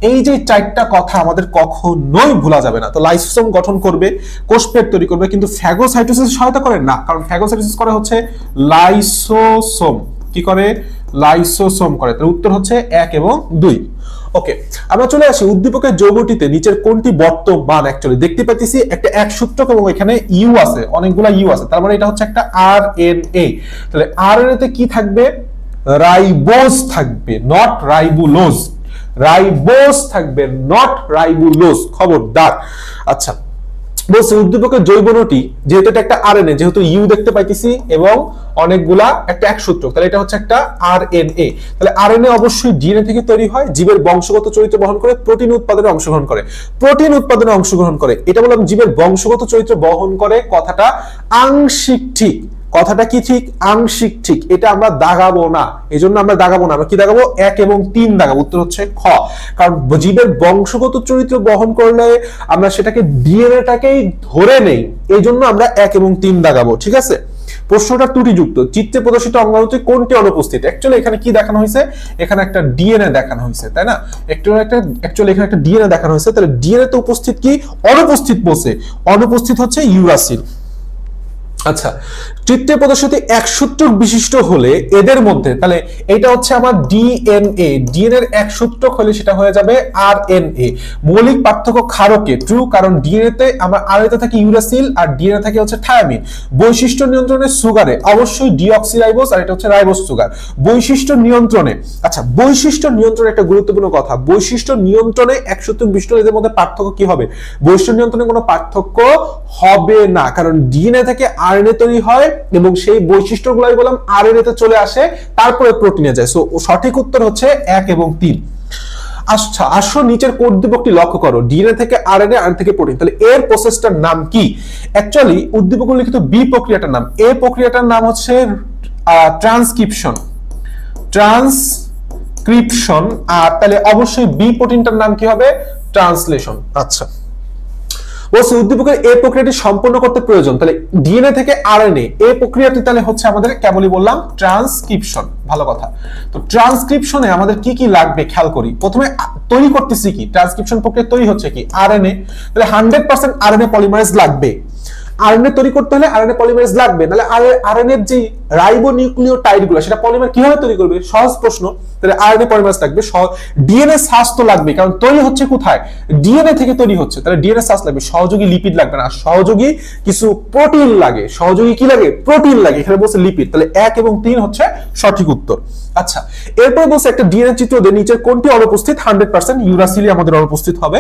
এই যে 4টা কথা আমাদের কখনোই ভোলা যাবে না। তো লাইসোসোম গঠন করবে, কোষ প্লেট তৈরি করবে, কিন্তু ফ্যাগোসাইটোসিস সহায়তা করে না, কারণ ফ্যাগোসাইটোসিস করে হচ্ছে লাইসোসোম। কি করে? লাইসোসোম করে। তাহলে উত্তর হচ্ছে 1 এবং 2। ওকে, আমরা চলে আসি উদ্দীপকের যৌগটিতে নিচের কোনটি বর্তমান? অ্যাকচুয়ালি দেখতে পাচ্ছি একটা এক সূত্রক এবং এখানে ইউ আছে, অনেকগুলা ইউ আছে, তার মানে এটা হচ্ছে একটা আরএনএ। তাহলে আরএনএ তে কি থাকবে? রাইবোজ থাকবে, নট রাইবুলোজ। রাইবোজ থাকবে, নট রাইবুলোজ, খবরদার। আচ্ছা, বলছে উদ্দীপকের জৈব অণুটি, যেহেতু এটা একটা আরএনএ, যেহেতু ইউ দেখতে পাইতেছি এবং অনেকগুলা একটা এক সূত্রক, তাহলে এটা হচ্ছে একটা আরএনএ। তাহলে আরএনএ অবশ্যই ডিএনএ থেকে তৈরি হয়, জীবের বংশগত চরিত্র বহন করে, প্রোটিন উৎপাদনে অংশগ্রহণ করে। প্রোটিন উৎপাদনে অংশগ্রহণ করে, এটা বললাম জীবের বংশগত চরিত্র বহন করে, কথাটা আংশিক ঠিক। কথাটা কি ঠিক? আংশিক ঠিক। এটা আমরা দাগাবো না, এই জন্য আমরা দাগাবো না। আমরা কি দাগাবো? 1 এবং 3 দাগাবো। উত্তর হচ্ছে খ, কারণ জীবের বংশগত চরিত্র বহন করলে আমরা সেটাকে ডিএনএটাকেই ধরে নেই, এই জন্য আমরা 1 এবং 3 দাগাবো। ঠিক আছে? প্রশ্নটা ত্রুটিযুক্ত। চিত্রে প্রদর্শিত অঙ্গাণুতে কোনটি অনুপস্থিত? অ্যাকচুয়ালি এখানে কি দেখানো হয়েছে? এখানে একটা ডিএনএ দেখানো হয়েছে, তাই না? অ্যাকচুয়ালি এখানে একটা ডিএনএ দেখানো হয়েছে, তাহলে ডিএনএ তে উপস্থিত কি? অনুপস্থিত বলছে। অনুপস্থিত হচ্ছে ইউরাসিল। আচ্ছা, চিত্রে প্রদর্শিত এক সূত্রক বিশিষ্ট হলে এদের মধ্যে, তাহলে এটা হচ্ছে আমার ডিএনএ, ডিএনএ এর এক সূত্রক হলে সেটা হয়ে যাবে আরএনএ। মৌলিক পার্থক্য ক্ষারকে, ট্রু, কারণ ডিএনএ তে আমার আরএনএ থাকে ইউরাসিল আর ডিএনএ থাকে হচ্ছে থায়ামিন। বৈশিষ্ট্য নিয়ন্ত্রণে সুগারে অবশ্যই ডিঅক্সিরাইবোজ আর এটা হচ্ছে রাইবোজ সুগার। বৈশিষ্ট্য নিয়ন্ত্রণে, আচ্ছা বৈশিষ্ট্য নিয়ন্ত্রণে একটা গুরুত্বপূর্ণ কথা, বৈশিষ্ট্য নিয়ন্ত্রণে এক সূত্রক বিশিষ্ট এদের মধ্যে পার্থক্য কি হবে? বৈশিষ্ট্য নিয়ন্ত্রণে কোনো পার্থক্য হবে না, কারণ ডিএনএ থেকে আরএনএ তৈরি হয় এবং সেই বৈশিষ্ট্যগুলোই বললাম আরএনএ তে চলে আসে, তারপরে প্রোটিনে যায়। সো সঠিক উত্তর হচ্ছে 1 এবং 3। আচ্ছা আসো নিচের কোড উদ্দীপকটি লক্ষ্য করো, ডিএনএ থেকে আরএনএ, আরএনএ থেকে প্রোটিন, তাহলে এর প্রসেসটার নাম কি? অ্যাকচুয়ালি উদ্দীপক লিখিত বি প্রক্রিয়াটার নাম, এ প্রক্রিয়াটার নাম হচ্ছে ট্রান্সক্রিপশন, ট্রান্সক্রিপশন। আর তাহলে অবশ্যই বি প্রোটিনটার নাম কি হবে? ট্রান্সলেশন। আচ্ছা বলছে উদ্দীপকের এই প্রক্রিয়াটি সম্পন্ন করতে প্রয়োজন, তাহলে ডিএনএ থেকে আরএনএ এই প্রক্রিয়াটি তাহলে হচ্ছে আমাদের কেবলই বললাম ট্রান্সক্রিপশন। ভালো কথা। তো ট্রান্সক্রিপশনে আমাদের কি কি লাগবে খেয়াল করি। প্রথমে তৈরি করতেছি কি, ট্রান্সক্রিপশন প্রক্রিয়া তৈরি হচ্ছে কি আরএনএ, তাহলে 100% আরএনএ পলিমারেজ লাগবে। আরএনএ তৈরি করতে হলে আরএনএ পলিমারেজ লাগবে, নাহলে আরএনএ এর যে রাইবোনিউক্লিওটাইড গুলো সেটা পলিমার কিভাবে তৈরি করবে? সহজ প্রশ্ন। তাহলে আরএনএ পলিমারেজ লাগবে, ডিএনএ সাস তো লাগবে, কারণ তৈরি হচ্ছে কোথায়? ডিএনএ থেকে তৈরি হচ্ছে, তাহলে ডিএনএ সাস লাগবে। সহযোগী লিপিড লাগবে না, সহযোগী কিছু প্রোটিন লাগে। সহযোগী কি লাগে? প্রোটিন লাগে, এখানে বলছে লিপিড। তাহলে 1 এবং 3 হচ্ছে সঠিক উত্তর। আচ্ছা এরপর বলছে একটা ডিএনএ চিত্র দিয়ে নিচের কোনটি অনুপস্থিত? 100% ইউরাসিলি আমাদের অনুপস্থিত হবে।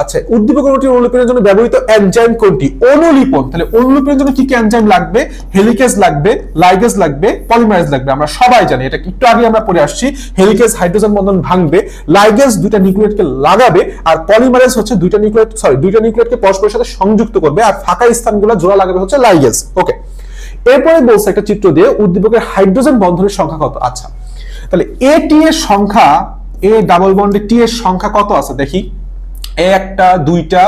আচ্ছা উদ্দীপক অণুটির অনুলিপনের জন্য ব্যবহৃত এনজাইম কোনটি? অনুলিপন। তাহলে অনুলিপনের জন্য কি কি এনজাইম লাগবে? হেলিকেজ লাগবে, লাইগেজ লাগবে, পলিমারেজ লাগবে। আমরা সবাই জানি, এটা একটু আগে আমরা পড়ে আসছি। হেলিকেজ হাইড্রোজেন বন্ধন ভাঙবে, লাইগেজ দুইটা নিউক্লিয়েটকে লাগাবে, আর পলিমারেজ হচ্ছে দুইটা নিউক্লিয়েটকে পরস্পরের সাথে সংযুক্ত করবে, আর ফাঁকা স্থানগুলো জোড়া লাগাবে হচ্ছে লাইগেজ। ওকে, এরপরে বলছে একটা চিত্র দিয়ে উদ্দীপকের হাইড্রোজেন বন্ধনের সংখ্যা কত? আচ্ছা তাহলে এ টি এর সংখ্যা, এ ডাবল বন্ডে টি এর সংখ্যা কত আছে দেখি। এ একটা, দুইটা,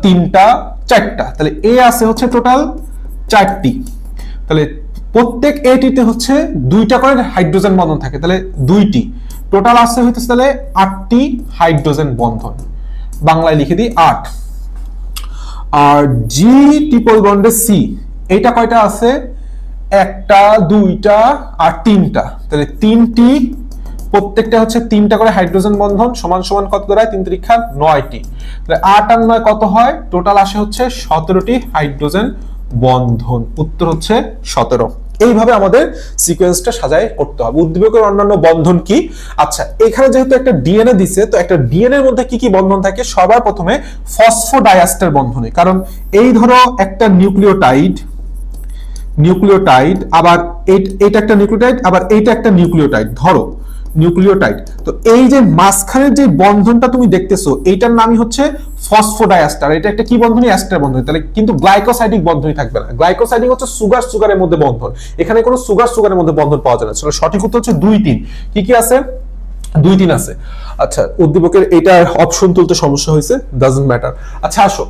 তিনটা, চারটা, তাহলে এ আছে হচ্ছে টোটাল 4টি। তাহলে প্রত্যেক এটিতে হচ্ছে 2টা করে হাইড্রোজেন বন্ধন থাকে, তাহলে 2টি টোটাল আছে হইতেছে তাহলে 8টি হাইড্রোজেন বন্ধন। বাংলায় লিখে দিই 8। আর জি ট্রিপল বন্ডে সি, এটা কয়টা আছে? একটা, দুইটা আর তিনটা, তাহলে 3টি, প্রত্যেকটা হচ্ছে 3টা করে হাইড্রোজেন বন্ধন, সমান সমান কত দাঁড়ায়? 3 × 9টি, তাহলে 8 আর 9 কত হয়? টোটাল আসে হচ্ছে 17টি হাইড্রোজেন বন্ধন। উত্তর হচ্ছে 17। এইভাবে আমাদের সিকোয়েন্সটা সাজায় করতে হবে। উদ্দীপকের অন্যান্য বন্ধন কি? আচ্ছা এখানে যেহেতু একটা ডিএনএ দিছে, তো একটা ডিএনএ এর মধ্যে কি কি বন্ধন থাকে? সবার প্রথমে ফসফোডাইএস্টার বন্ধনে, কারণ এই ধরো একটা নিউক্লিওটাইড, আবার এইটা একটা নিউক্লিওটাইড, আবার এইটা একটা নিউক্লিওটাইড, ধরো নিউক্লিওটাইড। তো এই যে মাঝখানের যে বন্ধনটা তুমি দেখতেছো, এইটার নামই হচ্ছে ফসফোডাইএস্টার। এটা একটা কি বন্ধনী? অ্যাস্টার বন্ধনী। তাহলে কিন্তু গ্লাইকোসাইডিক বন্ধনী থাকবে না। গ্লাইকোসাইডিক হচ্ছে সুগারের মধ্যে বন্ধন, এখানে কোনো সুগারের মধ্যে বন্ধন পাওয়া যায় না। সঠিক উত্তর হচ্ছে 2, 3। কি কি আছে? 2, 3 আছে। আচ্ছা উদ্দীপকের এটা অপশন তুলতে সমস্যা হয়েছে, ডাজন্ট ম্যাটার। আচ্ছা আসো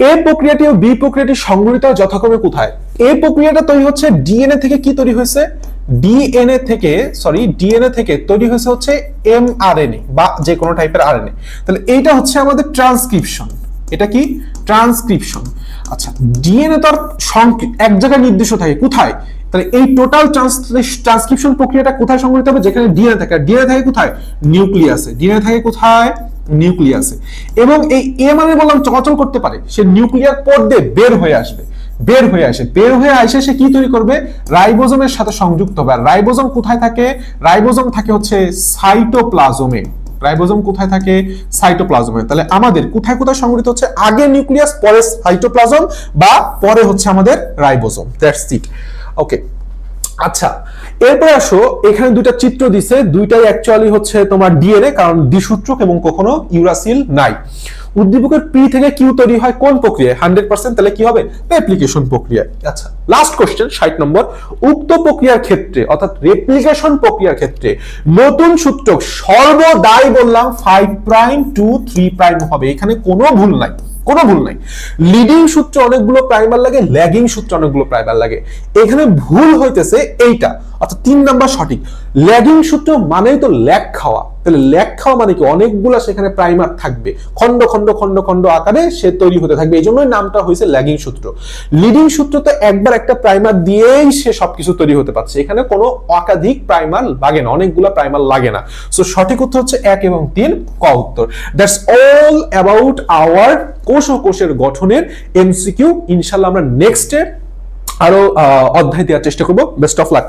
এ প্রক্রিয়াটি ও বি প্রক্রিয়াটি সংঘটিত যথাক্রমে কোথায়? এ প্রক্রিয়াটা তৈরি হচ্ছে ডিএনএ থেকে, কি তৈরি হয়েছে? ডিএনএ থেকে তৈরি হয়েছে হচ্ছে এমআরএনএ বা যে কোনো টাইপের আরএনএ। তাহলে এইটা হচ্ছে আমাদের ট্রান্সক্রিপশন। এটা কি? ট্রান্সক্রিপশন। আচ্ছা ডিএনএ তো এক জায়গায় নির্দিষ্ট থাকে, কোথায়? তাহলে এই টোটাল ট্রান্সক্রিপশন প্রক্রিয়াটা কোথায় সংঘটিত হবে? যেখানে ডিএনএ থাকে। ডিএনএ থাকে কোথায়? নিউক্লিয়াসে। ডিএনএ থাকে কোথায়? নিউক্লিয়াসে। এবং এই এমআরএনএ বললাম চলাচল করতে পারে, সে নিউক্লিয়ার পথ দিয়ে বের হয়ে আসে, সে কি তৈরি করবে? রাইবোজোমের সাথে সংযুক্ত হবে। আর রাইবোজোম কোথায় থাকে? রাইবোজোম থাকে হচ্ছে সাইটোপ্লাজমে। রাইবোজোম কোথায় থাকে? সাইটোপ্লাজমে। তাহলে আমাদের কোথায় কোথায় সংগঠিত হচ্ছে? আগে নিউক্লিয়াস, পরে সাইটোপ্লাজম, বা পরে হচ্ছে আমাদের রাইবোজোম। That's it. ওকে আচ্ছা এরপর আসো, এখানে দুইটা চিত্র দিছে, দুইটাই অ্যাকচুয়ালি হচ্ছে তোমার ডিএনএ, কারণ দ্বিসূত্রক এবং কখনো ইউরাসিল নাই। উদ্দীপকের পি থেকে কিউ তৈরি হয় কোন প্রক্রিয়ায়? 100%। তাহলে কি হবে? রেপ্লিকেশন প্রক্রিয়ায়। আচ্ছা লাস্ট কোশ্চেন 60 নম্বর। উক্ত প্রক্রিয়ার ক্ষেত্রে অর্থাৎ রেপ্লিকেশন প্রক্রিয়ার ক্ষেত্রে নতুন সূত্রক সর্বদাই বললাম 5' to 3' হবে, এখানে কোনো ভুল নাই। লিডিং সূত্র অনেকগুলো প্রাইমার লাগে, ল্যাগিং সূত্র অনেকগুলো প্রাইমার লাগে। এখানে ভুল হইতেছে এইটা, অর্থাৎ 3 নাম্বার সঠিক। ল্যাগিং সূত্র মানেই তো ল্যাগ খাওয়া, তাহলে ল্যাগ খাওয়া মানে কি অনেকগুলা সেখানে প্রাইমার থাকবে, খন্ড খন্ড খন্ড খন্ড আকারে সে তৈরি হতে থাকবে, এই জন্যই নামটা হয়েছে ল্যাগিং সূত্র। লিডিং সূত্র তো একবার একটা প্রাইমার দিয়েই সে সবকিছু তৈরি হতে পারছে, এখানে কোনো একাধিক প্রাইমার লাগে না, অনেকগুলা প্রাইমার লাগে না। সো সঠিক উত্তর হচ্ছে 1 এবং 3 ক উত্তর। দ্যাটস অল অ্যাবাউট আওয়ার কোষ ও কোষের গঠনের এমসিকিউ। ইনশাআল্লাহ আমরা নেক্সট আরো অধ্যায় দেওয়ার চেষ্টা করব। Best of luck.